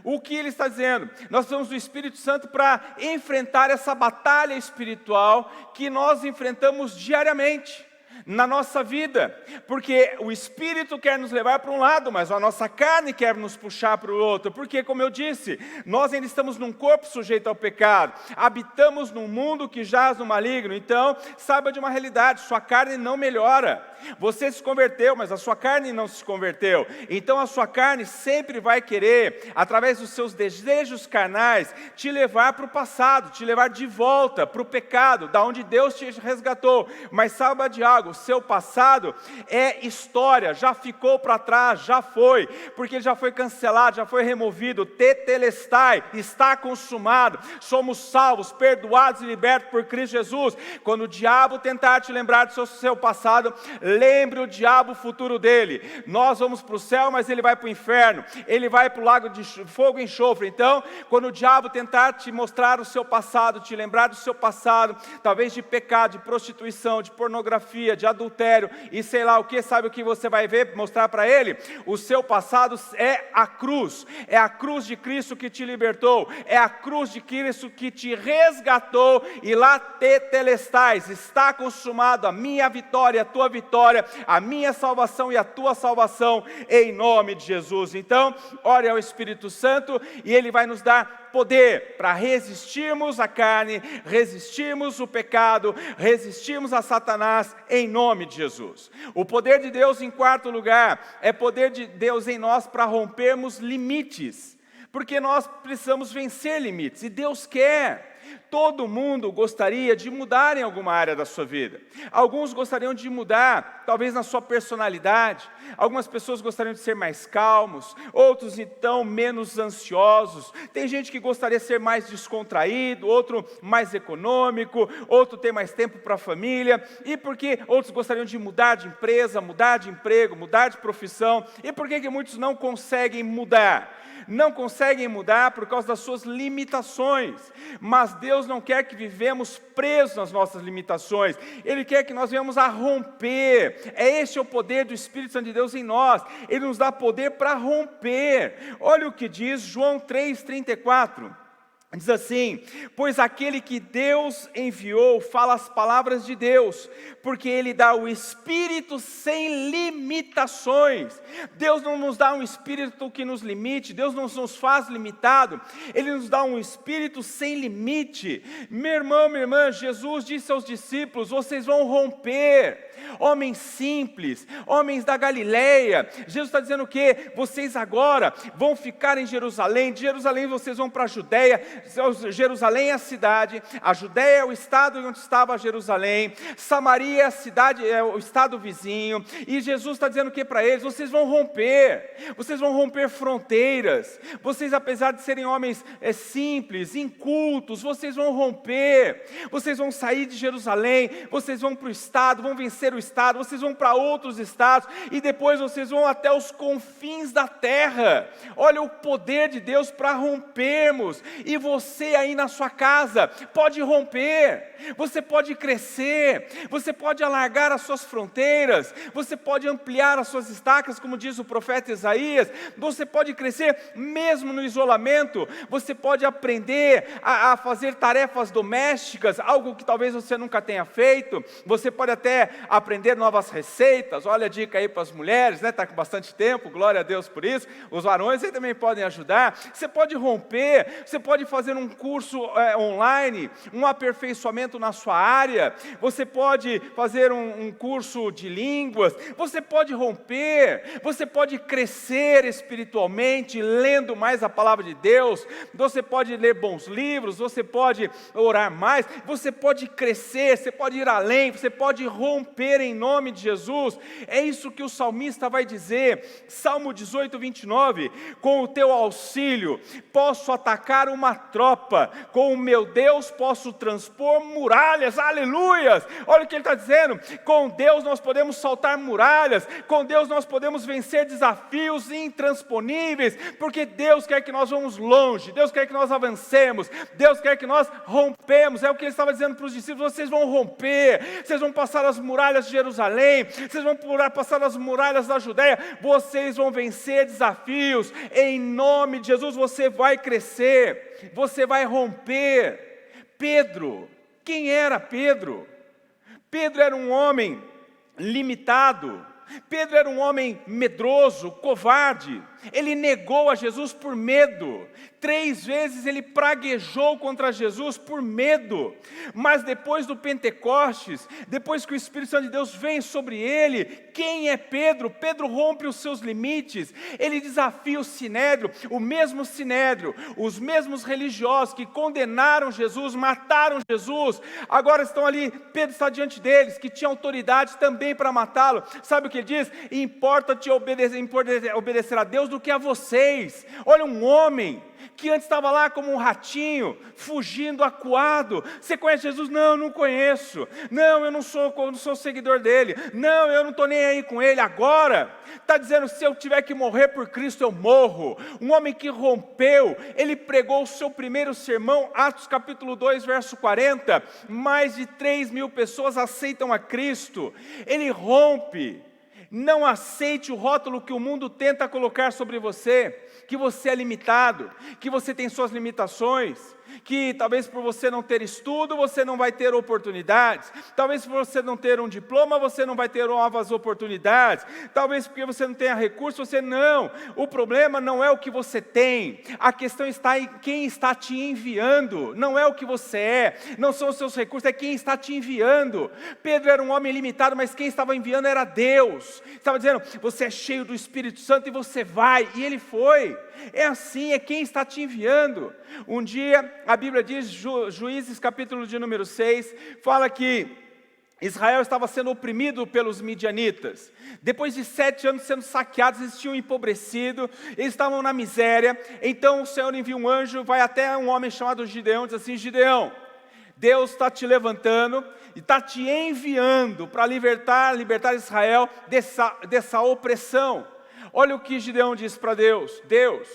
O que ele está dizendo? Nós precisamos do Espírito Santo para enfrentar essa batalha espiritual que nós enfrentamos diariamente na nossa vida, porque o Espírito quer nos levar para um lado, mas a nossa carne quer nos puxar para o outro, porque, como eu disse, nós ainda estamos num corpo sujeito ao pecado, habitamos num mundo que jaz no maligno. Então, saiba de uma realidade: sua carne não melhora. Você se converteu, mas a sua carne não se converteu. Então a sua carne sempre vai querer, através dos seus desejos carnais, te levar para o passado, te levar de volta para o pecado, da onde Deus te resgatou. Mas saiba de algo: o seu passado é história, já ficou para trás, já foi, porque ele já foi cancelado, já foi removido. Tetelestai, está consumado. Somos salvos, perdoados e libertos por Cristo Jesus. Quando o diabo tentar te lembrar do seu passado, lembre o diabo o futuro dele. Nós vamos para o céu, mas ele vai para o inferno, ele vai para o lago de fogo e enxofre. Então, quando o diabo tentar te mostrar o seu passado, te lembrar do seu passado, talvez de pecado, de prostituição, de pornografia, de adultério e sei lá o que, sabe o que você vai ver, mostrar para ele? O seu passado é a cruz de Cristo que te libertou, é a cruz de Cristo que te resgatou, e lá tetelestais, está consumado, a minha vitória, a tua vitória, a minha salvação e a tua salvação, em nome de Jesus. Então, ore ao Espírito Santo e ele vai nos dar poder para resistirmos à carne, resistirmos o pecado, resistirmos a Satanás, em nome de Jesus. O poder de Deus, em quarto lugar, é poder de Deus em nós para rompermos limites, porque nós precisamos vencer limites, e Deus quer. Todo mundo gostaria de mudar em alguma área da sua vida. Alguns gostariam de mudar, talvez na sua personalidade. Algumas pessoas gostariam de ser mais calmos, outros então menos ansiosos. Tem gente que gostaria de ser mais descontraído, outro mais econômico, outro ter mais tempo para a família. E por que outros gostariam de mudar de empresa, mudar de emprego, mudar de profissão? E por que muitos não conseguem mudar? Não conseguem mudar por causa das suas limitações. Mas Deus não quer que vivemos presos nas nossas limitações. Ele quer que nós venhamos a romper. Este é o poder do Espírito Santo de Deus em nós. Ele nos dá poder para romper. Olha o que diz João 3,34. Diz assim: pois aquele que Deus enviou fala as palavras de Deus, porque Ele dá o Espírito sem limitações. Deus não nos dá um Espírito que nos limite, Deus não nos faz limitado, Ele nos dá um Espírito sem limite. Meu irmão, minha irmã, Jesus disse aos discípulos: vocês vão romper. Homens simples, homens da Galileia. Jesus está dizendo o quê? Vocês agora vão ficar em Jerusalém, de Jerusalém vocês vão para a Judéia, Jerusalém é a cidade, a Judéia é o estado onde estava Jerusalém, Samaria é a cidade, é o estado vizinho, e Jesus está dizendo o que para eles? Vocês vão romper fronteiras, vocês, apesar de serem homens simples, incultos, vocês vão romper, vocês vão sair de Jerusalém, vocês vão para o estado, vão vencer o estado, vocês vão para outros estados, e depois vocês vão até os confins da terra. Olha o poder de Deus para rompermos, e você aí na sua casa pode romper, você pode crescer, você pode alargar as suas fronteiras, você pode ampliar as suas estacas, como diz o profeta Isaías, você pode crescer mesmo no isolamento, você pode aprender a fazer tarefas domésticas, algo que talvez você nunca tenha feito, você pode até aprender novas receitas. Olha a dica aí para as mulheres, né? Está com bastante tempo, glória a Deus por isso, os varões aí também podem ajudar, você pode romper, você pode fazer um curso online, um aperfeiçoamento na sua área, você pode fazer um curso de línguas, você pode romper, você pode crescer espiritualmente, lendo mais a palavra de Deus, você pode ler bons livros, você pode orar mais, você pode crescer, você pode ir além, você pode romper em nome de Jesus. É isso que o salmista vai dizer, Salmo 18, 29, com o teu auxílio posso atacar uma tropa, com o meu Deus posso transpor muralhas, aleluias. Olha o que ele está dizendo, com Deus nós podemos saltar muralhas, com Deus nós podemos vencer desafios intransponíveis, porque Deus quer que nós vamos longe, Deus quer que nós avancemos, Deus quer que nós rompemos. É o que ele estava dizendo para os discípulos, vocês vão romper, vocês vão passar as muralhas de Jerusalém, vocês vão passar as muralhas da Judéia, vocês vão vencer desafios, em nome de Jesus você vai crescer, você vai romper. Pedro, quem era Pedro? Pedro era um homem limitado, Pedro era um homem medroso, covarde, ele negou a Jesus por medo, 3 vezes ele praguejou contra Jesus por medo, mas depois do Pentecostes, depois que o Espírito Santo de Deus vem sobre ele, quem é Pedro? Pedro rompe os seus limites, ele desafia o Sinédrio, o mesmo Sinédrio, os mesmos religiosos que condenaram Jesus, mataram Jesus, agora estão ali, Pedro está diante deles, que tinha autoridade também para matá-lo. Sabe o que ele diz? Importa-te obedecer a Deus do que a vocês. Olha, um homem que antes estava lá como um ratinho, fugindo acuado. Você conhece Jesus? Não, não conheço. Não, eu não sou seguidor dele. Não, eu não estou nem aí com ele. Agora, está dizendo, se eu tiver que morrer por Cristo, eu morro. Um homem que rompeu, ele pregou o seu primeiro sermão, Atos capítulo 2, verso 40. Mais de 3.000 pessoas aceitam a Cristo. Ele rompe. Não aceite o rótulo que o mundo tenta colocar sobre você, que você é limitado, que você tem suas limitações, que talvez por você não ter estudo, você não vai ter oportunidades, talvez por você não ter um diploma, você não vai ter novas oportunidades, talvez porque você não tenha recursos, o problema não é o que você tem, a questão está em quem está te enviando, não é o que você é, não são os seus recursos, é quem está te enviando. Pedro era um homem limitado, mas quem estava enviando era Deus, estava dizendo, você é cheio do Espírito Santo e você vai, e ele foi. É assim, é quem está te enviando. Um dia, a Bíblia diz, Juízes capítulo de número 6, fala que Israel estava sendo oprimido pelos midianitas. Depois de 7 anos sendo saqueados, eles tinham empobrecido, eles estavam na miséria. Então o Senhor envia um anjo, vai até um homem chamado Gideão, diz assim, Gideão, Deus está te levantando e está te enviando para libertar Israel dessa opressão. Olha o que Gideão diz para Deus, Deus,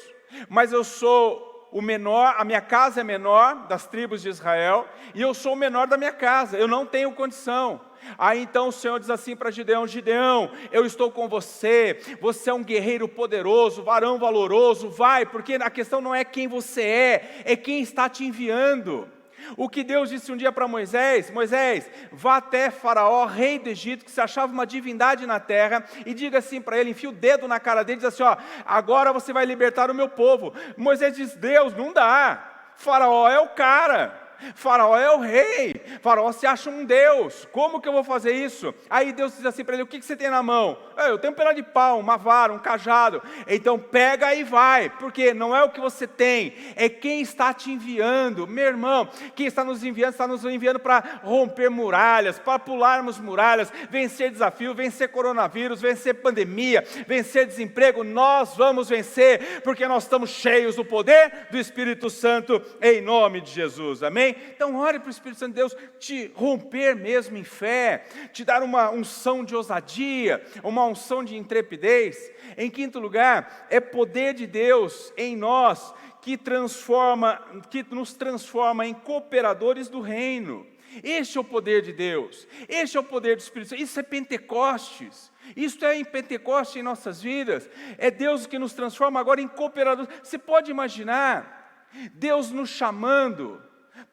mas eu sou o menor, a minha casa é menor das tribos de Israel, e eu sou o menor da minha casa, eu não tenho condição. Aí então o Senhor diz assim para Gideão, Gideão, eu estou com você, você é um guerreiro poderoso, varão valoroso, vai, porque a questão não é quem você é quem está te enviando. O que Deus disse um dia para Moisés, Moisés, vá até Faraó, rei do Egito, que se achava uma divindade na terra, e diga assim para ele, enfia o dedo na cara dele e diz assim, agora você vai libertar o meu povo. Moisés diz, Deus, não dá, Faraó é o cara, Faraó é o rei, Faraó se acha um Deus, como que eu vou fazer isso? Aí Deus diz assim para ele, o que você tem na mão? Eu tenho um pedaço de pau, uma vara, um cajado. Então pega e vai, porque não é o que você tem, é quem está te enviando. Meu irmão, quem está nos enviando para romper muralhas, para pularmos muralhas, vencer desafio, vencer coronavírus, vencer pandemia, vencer desemprego. Nós vamos vencer, porque nós estamos cheios do poder do Espírito Santo, em nome de Jesus, amém? Então ore para o Espírito Santo de Deus te romper mesmo em fé, te dar uma unção de ousadia, uma unção de intrepidez. Em quinto lugar, é poder de Deus em nós, que nos transforma em cooperadores do reino. Este é o poder de Deus, este é o poder do Espírito Santo. Isso é Pentecostes, isso é em Pentecostes em nossas vidas. É Deus que nos transforma agora em cooperadores. Você pode imaginar Deus nos chamando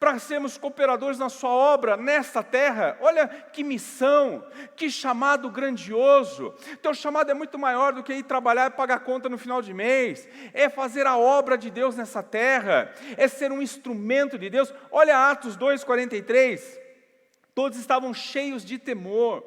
para sermos cooperadores na sua obra, nesta terra? Olha que missão, que chamado grandioso. Teu chamado é muito maior do que ir trabalhar e pagar conta no final de mês. É fazer a obra de Deus nessa terra, é ser um instrumento de Deus. Olha Atos 2:43, todos estavam cheios de temor,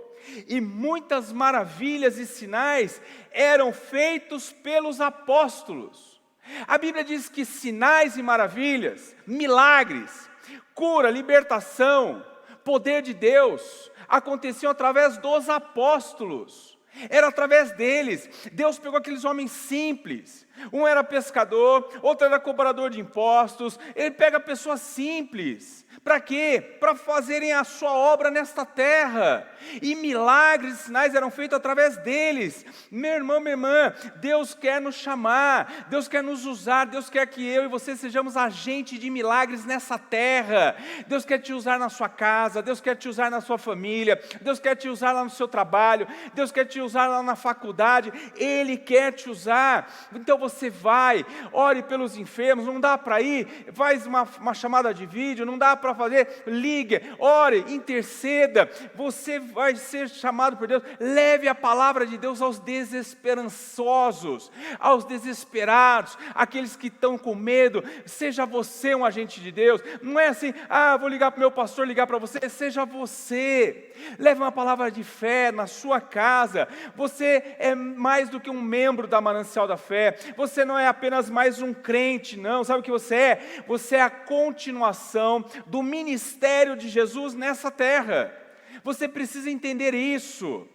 e muitas maravilhas e sinais eram feitos pelos apóstolos. A Bíblia diz que sinais e maravilhas, milagres, cura, libertação, poder de Deus, aconteciam através dos apóstolos. Era através deles. Deus pegou aqueles homens simples. Um era pescador, outro era cobrador de impostos. Ele pega pessoas simples. Para quê? Para fazerem a sua obra nesta terra. E milagres e sinais eram feitos através deles. Meu irmão, minha irmã, Deus quer nos chamar, Deus quer nos usar, Deus quer que eu e você sejamos agentes de milagres nessa terra. Deus quer te usar na sua casa, Deus quer te usar na sua família, Deus quer te usar lá no seu trabalho, Deus quer te usar lá na faculdade, Ele quer te usar. Então você vai, ore pelos enfermos. Não dá para ir, faz uma chamada de vídeo, não dá para fazer, ligue, ore, interceda. Você vai ser chamado por Deus. Leve a palavra de Deus aos desesperançosos, aos desesperados, aqueles que estão com medo. Seja você um agente de Deus. Não é assim, vou ligar para o meu pastor, ligar para você. Seja você. Leve uma palavra de fé na sua casa. Você é mais do que um membro da Manancial da Fé. Você não é apenas mais um crente, não. Sabe o que você é? Você é a continuação do ministério de Jesus nessa terra. Você precisa entender isso,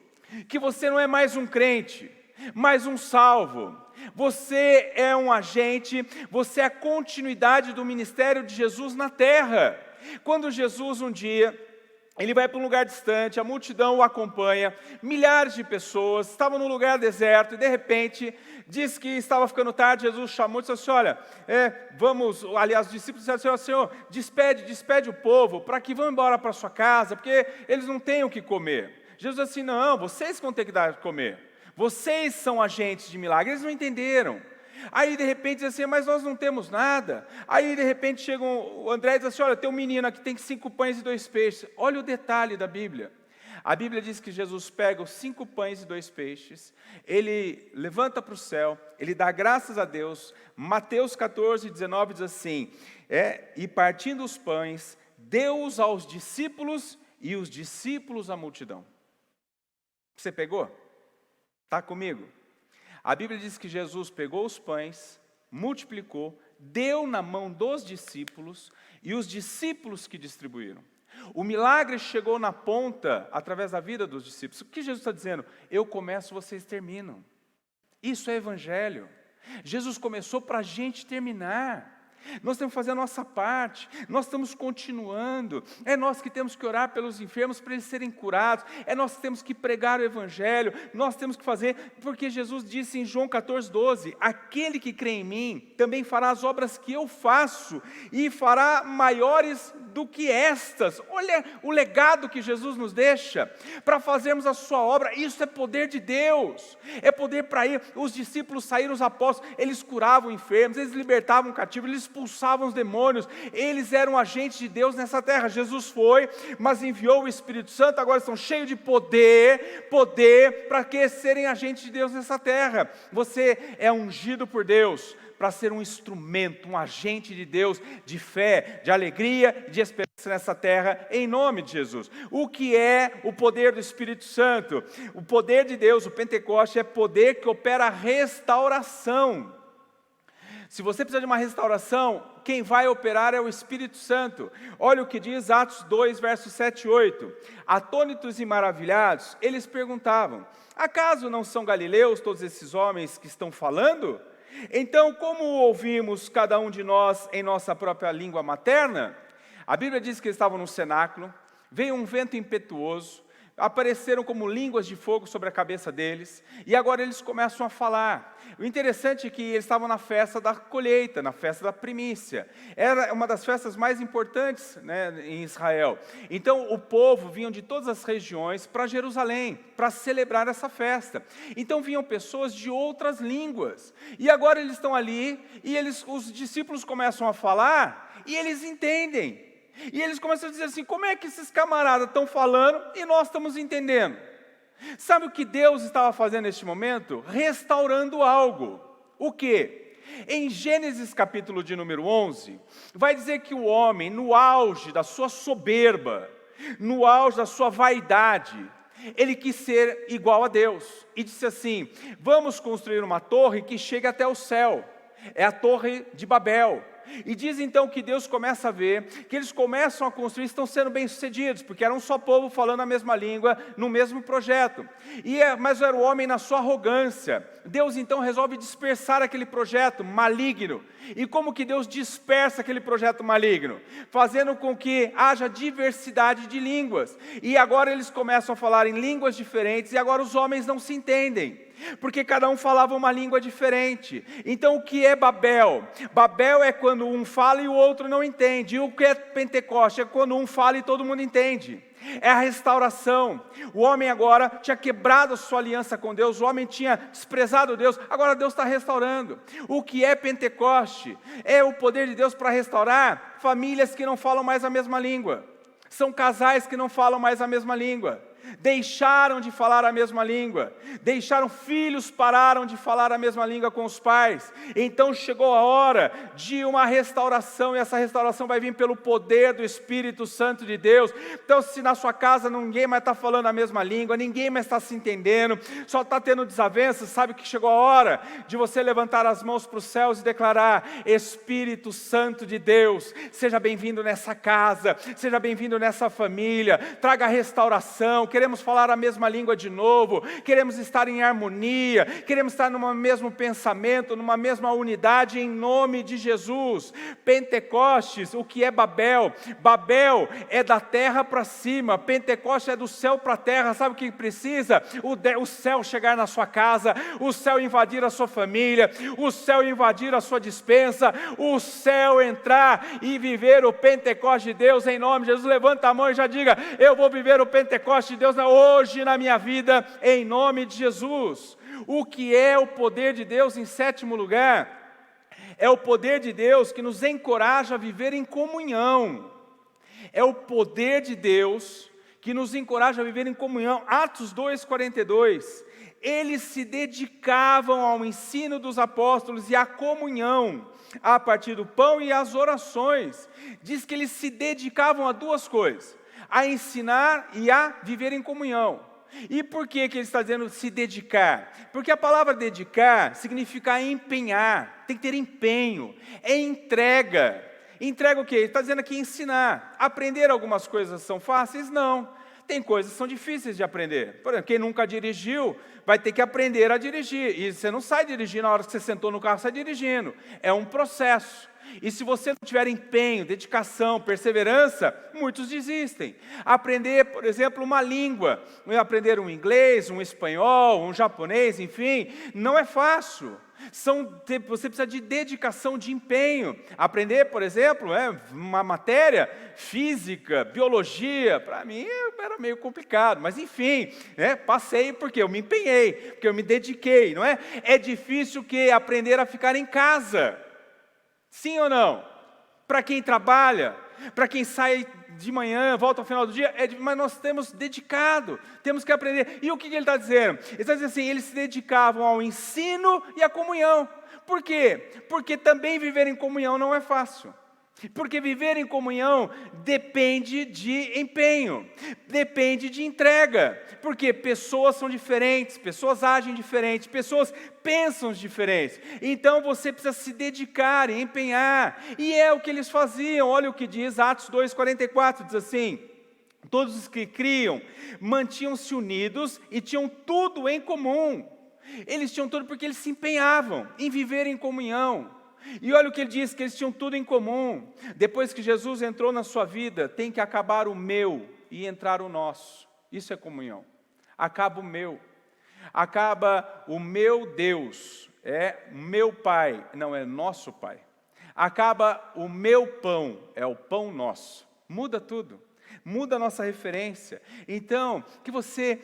que você não é mais um crente, mais um salvo. Você é um agente, você é a continuidade do ministério de Jesus na terra. Quando Jesus um dia, ele vai para um lugar distante, a multidão o acompanha, milhares de pessoas, estavam num lugar deserto e de repente, diz que estava ficando tarde, Jesus chamou e disse assim, olha, os discípulos disseram, Senhor, despede o povo, para que vão embora para sua casa, porque eles não têm o que comer. Jesus disse assim, não, vocês vão ter que dar de comer, vocês são agentes de milagre. Eles não entenderam. Aí de repente diz assim, mas nós não temos nada. Aí de repente chega o André e diz assim, olha, tem um menino aqui, tem 5 pães e 2 peixes. Olha o detalhe da Bíblia. A Bíblia diz que Jesus pega os 5 pães e 2 peixes, ele levanta para o céu, ele dá graças a Deus. Mateus 14:19 diz assim, e partindo os pães, deu-os aos discípulos e os discípulos à multidão. Você pegou? Está comigo? A Bíblia diz que Jesus pegou os pães, multiplicou, deu na mão dos discípulos e os discípulos que distribuíram. O milagre chegou na ponta através da vida dos discípulos. O que Jesus está dizendo? Eu começo, vocês terminam. Isso é evangelho. Jesus começou para a gente terminar. Nós temos que fazer a nossa parte, nós estamos continuando, é nós que temos que orar pelos enfermos para eles serem curados, é nós que temos que pregar o Evangelho, nós temos que fazer, porque Jesus disse em João 14:12, aquele que crê em mim, também fará as obras que eu faço, e fará maiores do que estas. Olha o legado que Jesus nos deixa, para fazermos a sua obra. Isso é poder de Deus, é poder para ir. Os discípulos saíram, os apóstolos, eles curavam enfermos, eles libertavam cativos, eles expulsavam os demônios, eles eram agentes de Deus nessa terra. Jesus foi, mas enviou o Espírito Santo, agora estão cheios de poder para que serem agentes de Deus nessa terra. Você é ungido por Deus, para ser um instrumento, um agente de Deus, de fé, de alegria, de esperança nessa terra, em nome de Jesus. O que é o poder do Espírito Santo? O poder de Deus, o Pentecoste, é poder que opera a restauração. Se você precisa de uma restauração, quem vai operar é o Espírito Santo. Olha o que diz Atos 2, versos 7 e 8. Atônitos e maravilhados, eles perguntavam: acaso não são galileus todos esses homens que estão falando? Então, como ouvimos cada um de nós em nossa própria língua materna? A Bíblia diz que eles estavam no cenáculo, veio um vento impetuoso, apareceram como línguas de fogo sobre a cabeça deles, e agora eles começam a falar. O interessante é que eles estavam na festa da colheita, na festa da primícia. Era uma das festas mais importantes, né, em Israel. Então o povo vinha de todas as regiões para Jerusalém, para celebrar essa festa. Então vinham pessoas de outras línguas, e agora eles estão ali, e os discípulos começam a falar, e eles entendem. E eles começam a dizer assim: como é que esses camaradas estão falando e nós estamos entendendo? Sabe o que Deus estava fazendo neste momento? Restaurando algo. O quê? Em Gênesis capítulo de número 11, vai dizer que o homem, no auge da sua soberba, no auge da sua vaidade, ele quis ser igual a Deus. E disse assim: vamos construir uma torre que chegue até o céu. É a Torre de Babel. E diz então que Deus começa a ver, que eles começam a construir, estão sendo bem-sucedidos, porque era um só povo falando a mesma língua, no mesmo projeto. Mas era o homem na sua arrogância. Deus então resolve dispersar aquele projeto maligno. E como que Deus dispersa aquele projeto maligno? Fazendo com que haja diversidade de línguas. E agora eles começam a falar em línguas diferentes, e agora os homens não se entendem, porque cada um falava uma língua diferente. Então o que é Babel? Babel é quando um fala e o outro não entende. E o que é Pentecoste? É quando um fala e todo mundo entende. É a restauração. O homem agora tinha quebrado a sua aliança com Deus, o homem tinha desprezado Deus, agora Deus está restaurando. O que é Pentecoste? É o poder de Deus para restaurar famílias que não falam mais a mesma língua. São casais que não falam mais a mesma língua. Deixaram de falar a mesma língua, filhos pararam de falar a mesma língua com os pais. Então chegou a hora de uma restauração, e essa restauração vai vir pelo poder do Espírito Santo de Deus. Então, se na sua casa ninguém mais está falando a mesma língua, ninguém mais está se entendendo, só está tendo desavenças, sabe que chegou a hora de você levantar as mãos para os céus e declarar: Espírito Santo de Deus, seja bem-vindo nessa casa, seja bem-vindo nessa família, traga restauração. Queremos falar a mesma língua de novo, queremos estar em harmonia, queremos estar num mesmo pensamento, numa mesma unidade, em nome de Jesus. Pentecostes, o que é Babel? Babel é da terra para cima, Pentecostes é do céu para a terra. Sabe o que precisa? O céu chegar na sua casa, o céu invadir a sua família, o céu invadir a sua despensa, o céu entrar e viver o Pentecoste de Deus, em nome de Jesus. Levanta a mão e já diga: eu vou viver o Pentecoste de Deus hoje na minha vida, em nome de Jesus. O que é o poder de Deus, em sétimo lugar? É o poder de Deus que nos encoraja a viver em comunhão. É o poder de Deus que nos encoraja a viver em comunhão. Atos 2:42. Eles se dedicavam ao ensino dos apóstolos e à comunhão, a partir do pão e às orações. Diz que eles se dedicavam a duas coisas: a ensinar e a viver em comunhão. E por que ele está dizendo se dedicar? Porque a palavra dedicar significa empenhar, tem que ter empenho, é entrega. Entrega o quê? Ele está dizendo aqui ensinar. Aprender algumas coisas são fáceis? Não. Tem coisas que são difíceis de aprender. Por exemplo, quem nunca dirigiu vai ter que aprender a dirigir. E você não sai dirigindo na hora que você sentou no carro, sai dirigindo. É um processo. E se você não tiver empenho, dedicação, perseverança, muitos desistem. Aprender, por exemplo, uma língua, aprender um inglês, um espanhol, um japonês, enfim, não é fácil. Você precisa de dedicação, de empenho. Aprender, por exemplo, uma matéria, física, biologia, para mim era meio complicado, mas enfim, passei porque eu me empenhei, porque eu me dediquei, não é? É difícil que aprender a ficar em casa. Sim ou não? Para quem trabalha, Para quem sai de manhã, volta ao final do dia, mas nós temos dedicado, temos que aprender. E o que ele está dizendo? Ele está dizendo assim, eles se dedicavam ao ensino e à comunhão. Por quê? Porque também viver em comunhão não é fácil. Porque viver em comunhão depende de empenho, depende de entrega, porque pessoas são diferentes, pessoas agem diferentes, pessoas pensam diferentes, então você precisa se dedicar e empenhar, e é o que eles faziam. Olha o que diz Atos 2,44, diz assim: todos os que criam mantinham-se unidos e tinham tudo em comum. Eles tinham tudo porque eles se empenhavam em viver em comunhão. E olha o que ele diz, que eles tinham tudo em comum. Depois que Jesus entrou na sua vida, tem que acabar o meu e entrar o nosso. Isso é comunhão. Acaba o meu. Acaba o meu Deus, é meu Pai, não é nosso Pai. Acaba o meu pão, é o pão nosso. Muda tudo. Muda a nossa referência. Então, que você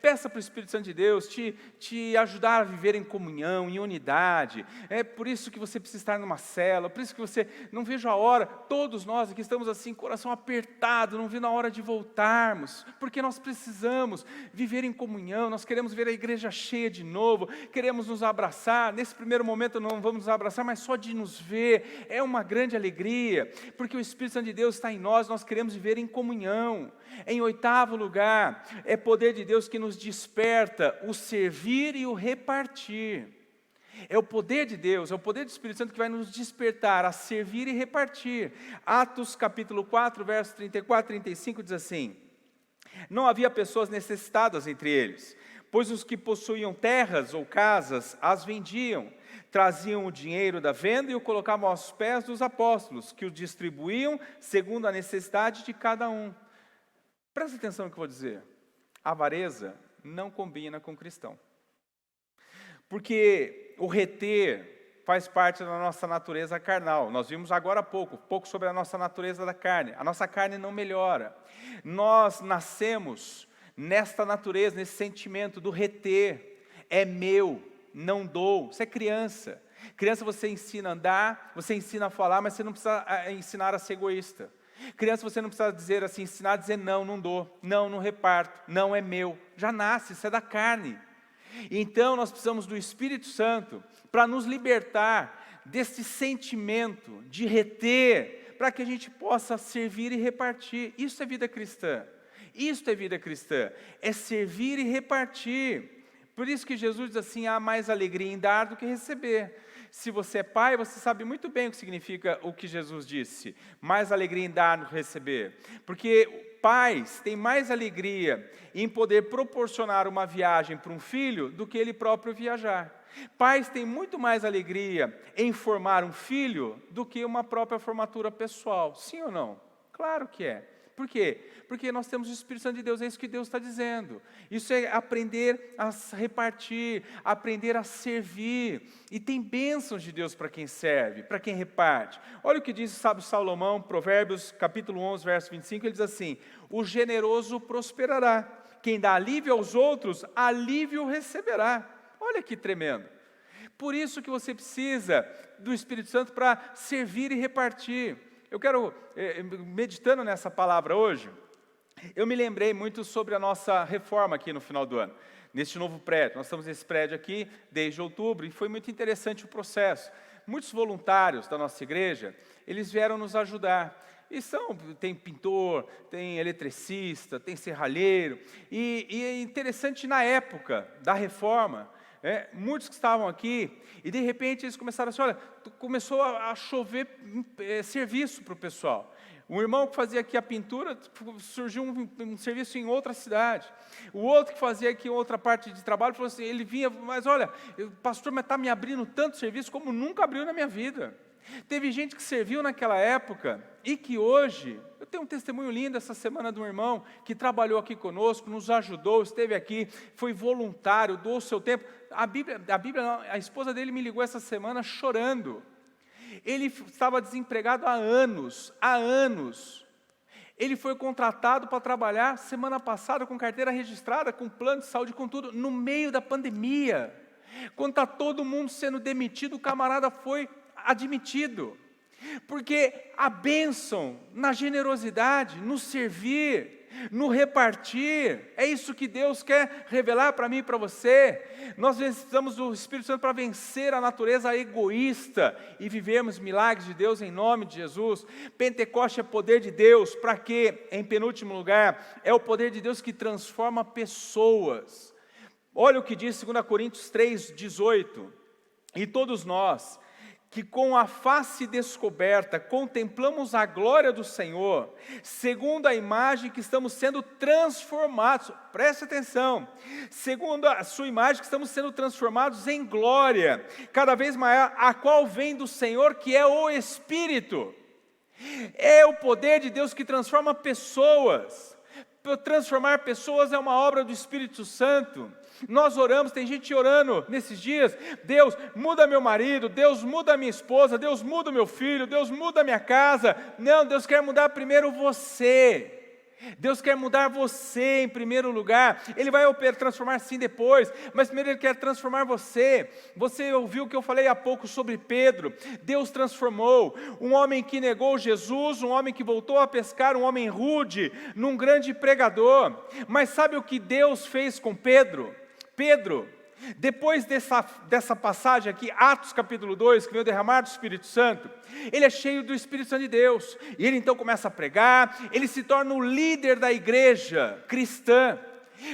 peça para o Espírito Santo de Deus te ajudar a viver em comunhão, em unidade. É por isso que você precisa estar numa cela, por isso que você, não vejo a hora, todos nós aqui estamos assim, coração apertado, não vendo a hora de voltarmos, porque nós precisamos viver em comunhão, nós queremos ver a igreja cheia de novo, queremos nos abraçar. Nesse primeiro momento não vamos nos abraçar, mas só de nos ver é uma grande alegria, porque o Espírito Santo de Deus está em nós queremos viver em comunhão. Em 8º lugar, é poder de Deus que nos desperta o servir e o repartir. É o poder de Deus, é o poder do Espírito Santo que vai nos despertar a servir e repartir. Atos capítulo 4, versos 34 e 35 diz assim: não havia pessoas necessitadas entre eles, pois os que possuíam terras ou casas as vendiam, traziam o dinheiro da venda e o colocavam aos pés dos apóstolos, que o distribuíam segundo a necessidade de cada um. Presta atenção no que eu vou dizer. A avareza não combina com o cristão. Porque o reter faz parte da nossa natureza carnal. Nós vimos agora há pouco sobre a nossa natureza da carne. A nossa carne não melhora. Nós nascemos nesta natureza, nesse sentimento do reter. É meu. Não dou, você é criança. Criança você ensina a andar, você ensina a falar, mas você não precisa ensinar a ser egoísta. Criança você não precisa dizer assim, ensinar a dizer não, não dou, não reparto, não é meu. Já nasce, isso é da carne. Então nós precisamos do Espírito Santo para nos libertar desse sentimento de reter, para que a gente possa servir e repartir. Isso é vida cristã. Isso é vida cristã, é servir e repartir. Por isso que Jesus diz assim, há mais alegria em dar do que receber. Se você é pai, você sabe muito bem o que significa o que Jesus disse. Mais alegria em dar do que receber. Porque pais têm mais alegria em poder proporcionar uma viagem para um filho do que ele próprio viajar. Pais têm muito mais alegria em formar um filho do que uma própria formatura pessoal. Sim ou não? Claro que é. Por quê? Porque nós temos o Espírito Santo de Deus, é isso que Deus está dizendo. Isso é aprender a repartir, aprender a servir. E tem bênçãos de Deus para quem serve, para quem reparte. Olha o que diz o sábio Salomão, Provérbios capítulo 11, verso 25, ele diz assim: o generoso prosperará, quem dá alívio aos outros, alívio receberá. Olha que tremendo. Por isso que você precisa do Espírito Santo para servir e repartir. Eu quero, meditando nessa palavra hoje, eu me lembrei muito sobre a nossa reforma aqui no final do ano, neste novo prédio. Nós estamos nesse prédio aqui desde outubro e foi muito interessante o processo. Muitos voluntários da nossa igreja, eles vieram nos ajudar. E tem pintor, tem eletricista, tem serralheiro. E é interessante, na época da reforma, muitos que estavam aqui, e de repente eles começaram assim, olha, começou a chover serviço para o pessoal. Um irmão que fazia aqui a pintura, surgiu um serviço em outra cidade. O outro que fazia aqui outra parte de trabalho, falou assim, ele vinha, mas olha, pastor, mas está me abrindo tanto serviço como nunca abriu na minha vida. Teve gente que serviu naquela época e que hoje, eu tenho um testemunho lindo essa semana de um irmão que trabalhou aqui conosco, nos ajudou, esteve aqui, foi voluntário, doou o seu tempo. A esposa dele me ligou essa semana chorando. Ele estava desempregado há anos. Ele foi contratado para trabalhar semana passada com carteira registrada, com plano de saúde, com tudo, no meio da pandemia. Quando está todo mundo sendo demitido, o camarada foi admitido. Porque a bênção na generosidade, no servir, no repartir, é isso que Deus quer revelar para mim e para você. Nós precisamos do Espírito Santo para vencer a natureza egoísta e vivermos milagres de Deus em nome de Jesus. Pentecoste é poder de Deus, para quê? Em penúltimo lugar, é o poder de Deus que transforma pessoas. Olha o que diz 2 Coríntios 3:18, e todos nós, que com a face descoberta contemplamos a glória do Senhor, segundo a imagem que estamos sendo transformados, preste atenção, segundo a sua imagem que estamos sendo transformados em glória, cada vez maior, a qual vem do Senhor, que é o Espírito. É o poder de Deus que transforma pessoas. Transformar pessoas é uma obra do Espírito Santo. Nós oramos, tem gente orando nesses dias: Deus muda meu marido, Deus muda minha esposa, Deus muda meu filho, Deus muda minha casa. Não, Deus quer mudar primeiro você. Deus quer mudar você em primeiro lugar. Ele vai transformar sim depois, mas primeiro Ele quer transformar você. Você ouviu o que eu falei há pouco sobre Pedro. Deus transformou um homem que negou Jesus, um homem que voltou a pescar, um homem rude, num grande pregador. Mas sabe o que Deus fez com Pedro? Pedro, depois dessa passagem aqui, Atos capítulo 2, que veio derramar do Espírito Santo, ele é cheio do Espírito Santo de Deus, e ele então começa a pregar, ele se torna o líder da igreja cristã.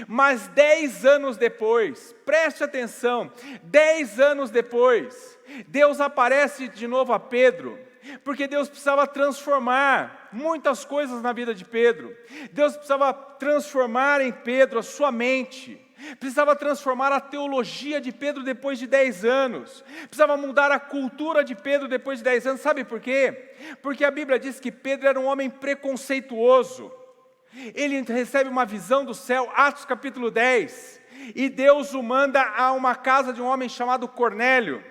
Mas 10 anos depois, preste atenção, 10 anos depois, Deus aparece de novo a Pedro, porque Deus precisava transformar muitas coisas na vida de Pedro. Deus precisava transformar em Pedro a sua mente, precisava transformar a teologia de Pedro depois de 10 anos, precisava mudar a cultura de Pedro depois de 10 anos. Sabe por quê? Porque a Bíblia diz que Pedro era um homem preconceituoso. Ele recebe uma visão do céu, Atos capítulo 10, e Deus o manda a uma casa de um homem chamado Cornélio.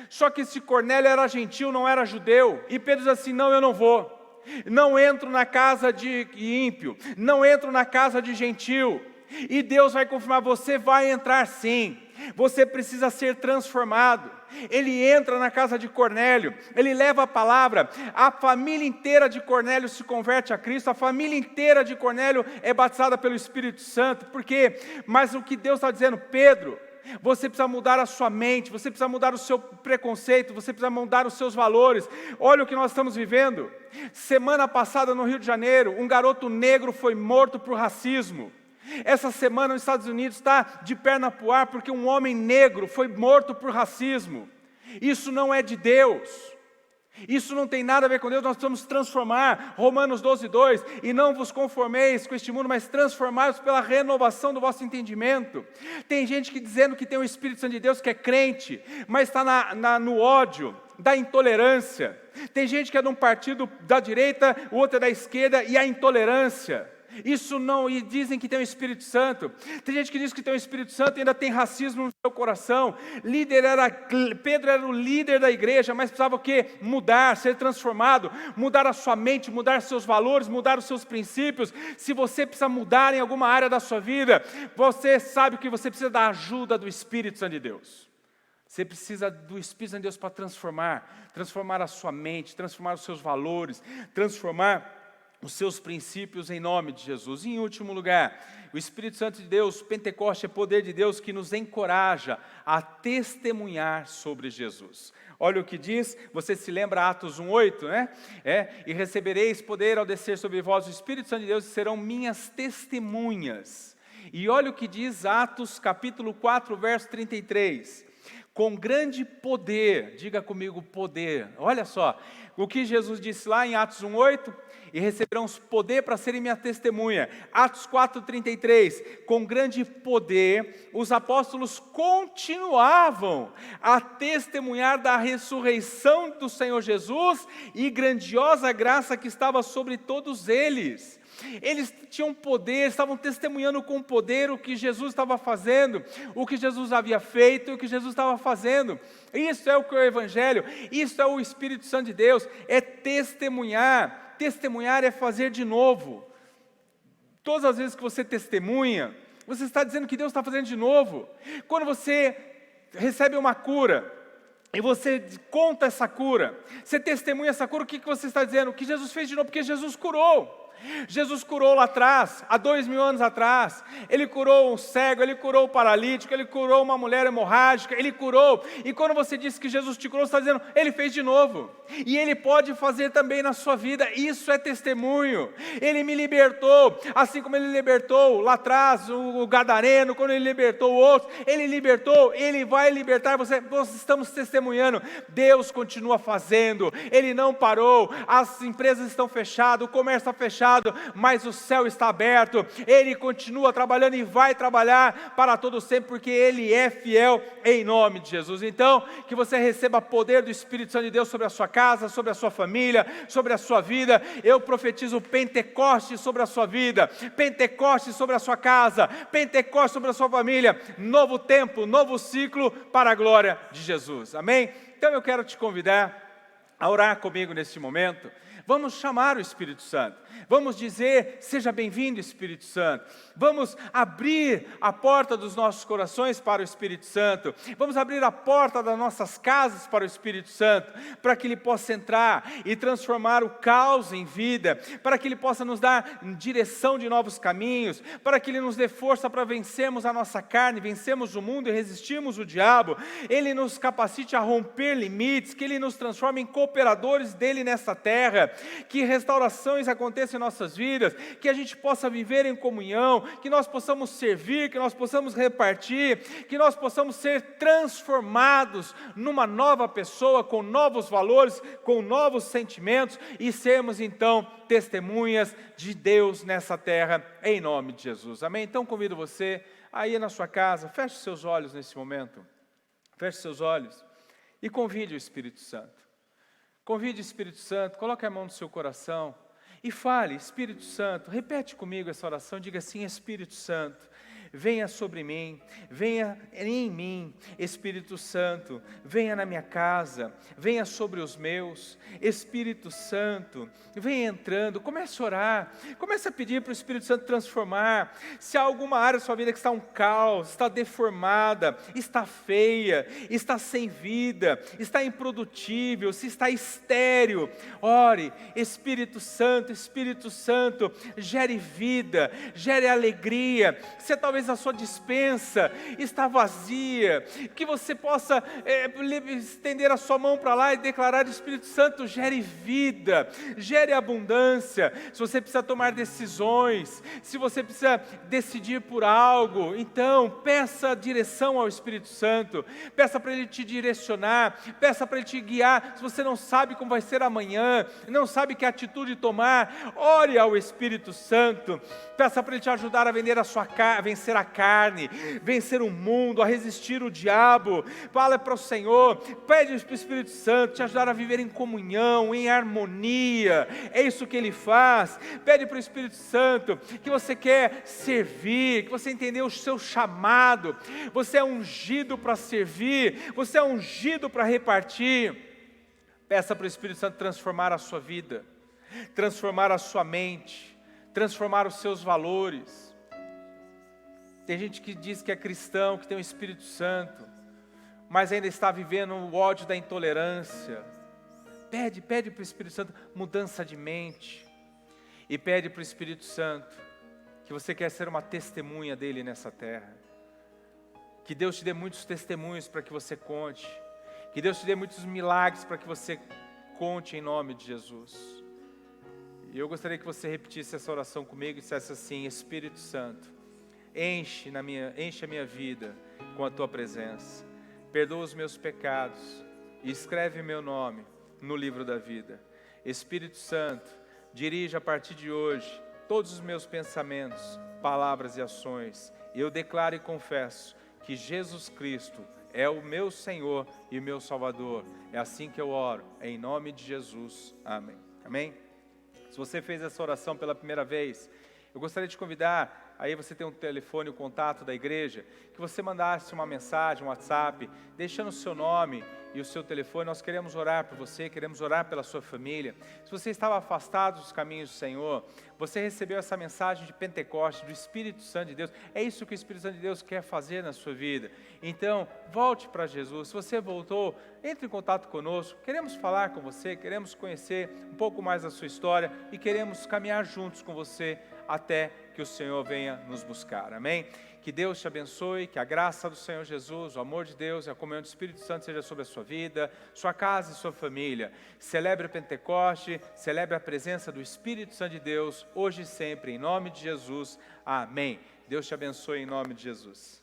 Só que esse Cornélio era gentil, não era judeu, e Pedro diz assim: não, eu não vou, não entro na casa de ímpio, não entro na casa de gentil. E Deus vai confirmar: você vai entrar sim, você precisa ser transformado. Ele entra na casa de Cornélio, ele leva a palavra, a família inteira de Cornélio se converte a Cristo, a família inteira de Cornélio é batizada pelo Espírito Santo. Por quê? Mas o que Deus está dizendo: Pedro, você precisa mudar a sua mente, você precisa mudar o seu preconceito, você precisa mudar os seus valores. Olha o que nós estamos vivendo. Semana passada no Rio de Janeiro, um garoto negro foi morto por racismo. Essa semana nos Estados Unidos está de perna para o ar porque um homem negro foi morto por racismo. Isso não é de Deus. Isso não tem nada a ver com Deus. Nós precisamos transformar, Romanos 12:2, e não vos conformeis com este mundo, mas transformai-vos pela renovação do vosso entendimento. Tem gente que dizendo que tem o Espírito Santo de Deus, que é crente, mas está no ódio, da intolerância. Tem gente que é de um partido da direita, o outro é da esquerda, e a intolerância. Isso não, e dizem que tem o Espírito Santo. Tem gente que diz que tem o Espírito Santo e ainda tem racismo no seu coração. Pedro era o líder da igreja, mas precisava o quê? Mudar, ser transformado, mudar a sua mente, mudar seus valores, mudar os seus princípios. Se você precisa mudar em alguma área da sua vida, você sabe que você precisa da ajuda do Espírito Santo de Deus. Você precisa do Espírito Santo de Deus para transformar a sua mente, transformar os seus valores, transformar os seus princípios em nome de Jesus. E em último lugar, o Espírito Santo de Deus, Pentecoste é poder de Deus que nos encoraja a testemunhar sobre Jesus. Olha o que diz, você se lembra Atos 1:8, né? E recebereis poder ao descer sobre vós o Espírito Santo de Deus e serão minhas testemunhas. E olha o que diz Atos capítulo 4, verso 33. Com grande poder, diga comigo poder, olha só, o que Jesus disse lá em Atos 1:8, e receberão poder para serem minha testemunha. Atos 4:33, com grande poder, os apóstolos continuavam a testemunhar da ressurreição do Senhor Jesus e grandiosa graça que estava sobre todos eles. Eles tinham poder, estavam testemunhando com poder o que Jesus estava fazendo, o que Jesus havia feito, o que Jesus estava fazendo. Isso é o que é o Evangelho, isso é o Espírito Santo de Deus, é testemunhar. Testemunhar é fazer de novo. Todas as vezes que você testemunha, você está dizendo que Deus está fazendo de novo. Quando você recebe uma cura, e você conta essa cura, você testemunha essa cura, o que você está dizendo? Que Jesus fez de novo, porque Jesus curou. Jesus curou lá atrás, há 2000 anos atrás. Ele curou um cego, Ele curou o paralítico, Ele curou uma mulher hemorrágica, Ele curou. E quando você diz que Jesus te curou, você está dizendo, Ele fez de novo. E Ele pode fazer também na sua vida. Isso é testemunho. Ele me libertou, assim como Ele libertou lá atrás o gadareno, quando Ele libertou o outro. Ele libertou, Ele vai libertar você. Nós estamos testemunhando. Deus continua fazendo. Ele não parou. As empresas estão fechadas, o comércio está fechado, mas o céu está aberto. Ele continua trabalhando e vai trabalhar para todo sempre, porque Ele é fiel, em nome de Jesus. Então, que você receba poder do Espírito Santo de Deus sobre a sua casa, sobre a sua família, sobre a sua vida. Eu profetizo Pentecoste sobre a sua vida, Pentecoste sobre a sua casa, Pentecoste sobre a sua família, novo tempo, novo ciclo para a glória de Jesus, amém? Então eu quero te convidar a orar comigo neste momento. Vamos chamar o Espírito Santo, vamos dizer, seja bem-vindo Espírito Santo, vamos abrir a porta dos nossos corações para o Espírito Santo, vamos abrir a porta das nossas casas para o Espírito Santo, para que Ele possa entrar e transformar o caos em vida, para que Ele possa nos dar direção de novos caminhos, para que Ele nos dê força para vencermos a nossa carne, vencermos o mundo e resistirmos o diabo. Ele nos capacite a romper limites, que Ele nos transforme em cooperadores dEle nessa terra, que restaurações aconteçam em nossas vidas, que a gente possa viver em comunhão, que nós possamos servir, que nós possamos repartir, que nós possamos ser transformados numa nova pessoa, com novos valores, com novos sentimentos, e sermos então testemunhas de Deus nessa terra, em nome de Jesus, amém? Então convido você aí na sua casa, feche seus olhos nesse momento, feche seus olhos e convide o Espírito Santo. Convide o Espírito Santo, coloque a mão no seu coração e fale, Espírito Santo, repete comigo essa oração, diga assim, Espírito Santo, venha sobre mim, venha em mim, Espírito Santo, venha na minha casa, venha sobre os meus, Espírito Santo, venha entrando, comece a orar, comece a pedir para o Espírito Santo transformar. Se há alguma área da sua vida que está um caos, está deformada, está feia, está sem vida, está improdutível, se está estéril, ore, Espírito Santo, gere vida, gere alegria. Se talvez a sua despensa está vazia, que você possa estender a sua mão para lá e declarar, Espírito Santo, gere vida, gere abundância. Se você precisa tomar decisões, se você precisa decidir por algo, então peça direção ao Espírito Santo, peça para Ele te direcionar, peça para Ele te guiar. Se você não sabe como vai ser amanhã, não sabe que atitude tomar, ore ao Espírito Santo, peça para Ele te ajudar a vencer a carne, vencer o mundo, a resistir o diabo. Fala para o Senhor, pede para o Espírito Santo te ajudar a viver em comunhão, em harmonia. É isso que Ele faz. Pede para o Espírito Santo que você quer servir, que você entendeu o seu chamado, você é ungido para servir, você é ungido para repartir. Peça para o Espírito Santo transformar a sua vida, transformar a sua mente, transformar os seus valores. Tem gente que diz que é cristão, que tem o Espírito Santo, mas ainda está vivendo o ódio da intolerância. Pede para o Espírito Santo mudança de mente. E pede para o Espírito Santo que você quer ser uma testemunha dEle nessa terra. Que Deus te dê muitos testemunhos para que você conte. Que Deus te dê muitos milagres para que você conte em nome de Jesus. E eu gostaria que você repetisse essa oração comigo e dissesse assim, Espírito Santo, enche a minha vida com a Tua presença, perdoa os meus pecados e escreve meu nome no livro da vida. Espírito Santo, dirige a partir de hoje todos os meus pensamentos, palavras e ações. Eu declaro e confesso que Jesus Cristo é o meu Senhor e o meu Salvador. É assim que eu oro, em nome de Jesus, amém. Amém? Se você fez essa oração pela primeira vez, eu gostaria de te convidar aí você tem um telefone, o contato da igreja, que você mandasse uma mensagem, um WhatsApp, deixando o seu nome e o seu telefone. Nós queremos orar por você, queremos orar pela sua família. Se você estava afastado dos caminhos do Senhor, você recebeu essa mensagem de Pentecostes, do Espírito Santo de Deus, é isso que o Espírito Santo de Deus quer fazer na sua vida. Então, volte para Jesus. Se você voltou, entre em contato conosco, queremos falar com você, queremos conhecer um pouco mais da sua história e queremos caminhar juntos com você até que o Senhor venha nos buscar, amém? Que Deus te abençoe, que a graça do Senhor Jesus, o amor de Deus e a comunhão do Espírito Santo seja sobre a sua vida, sua casa e sua família. Celebre o Pentecoste, celebre a presença do Espírito Santo de Deus, hoje e sempre, em nome de Jesus, amém. Deus te abençoe em nome de Jesus.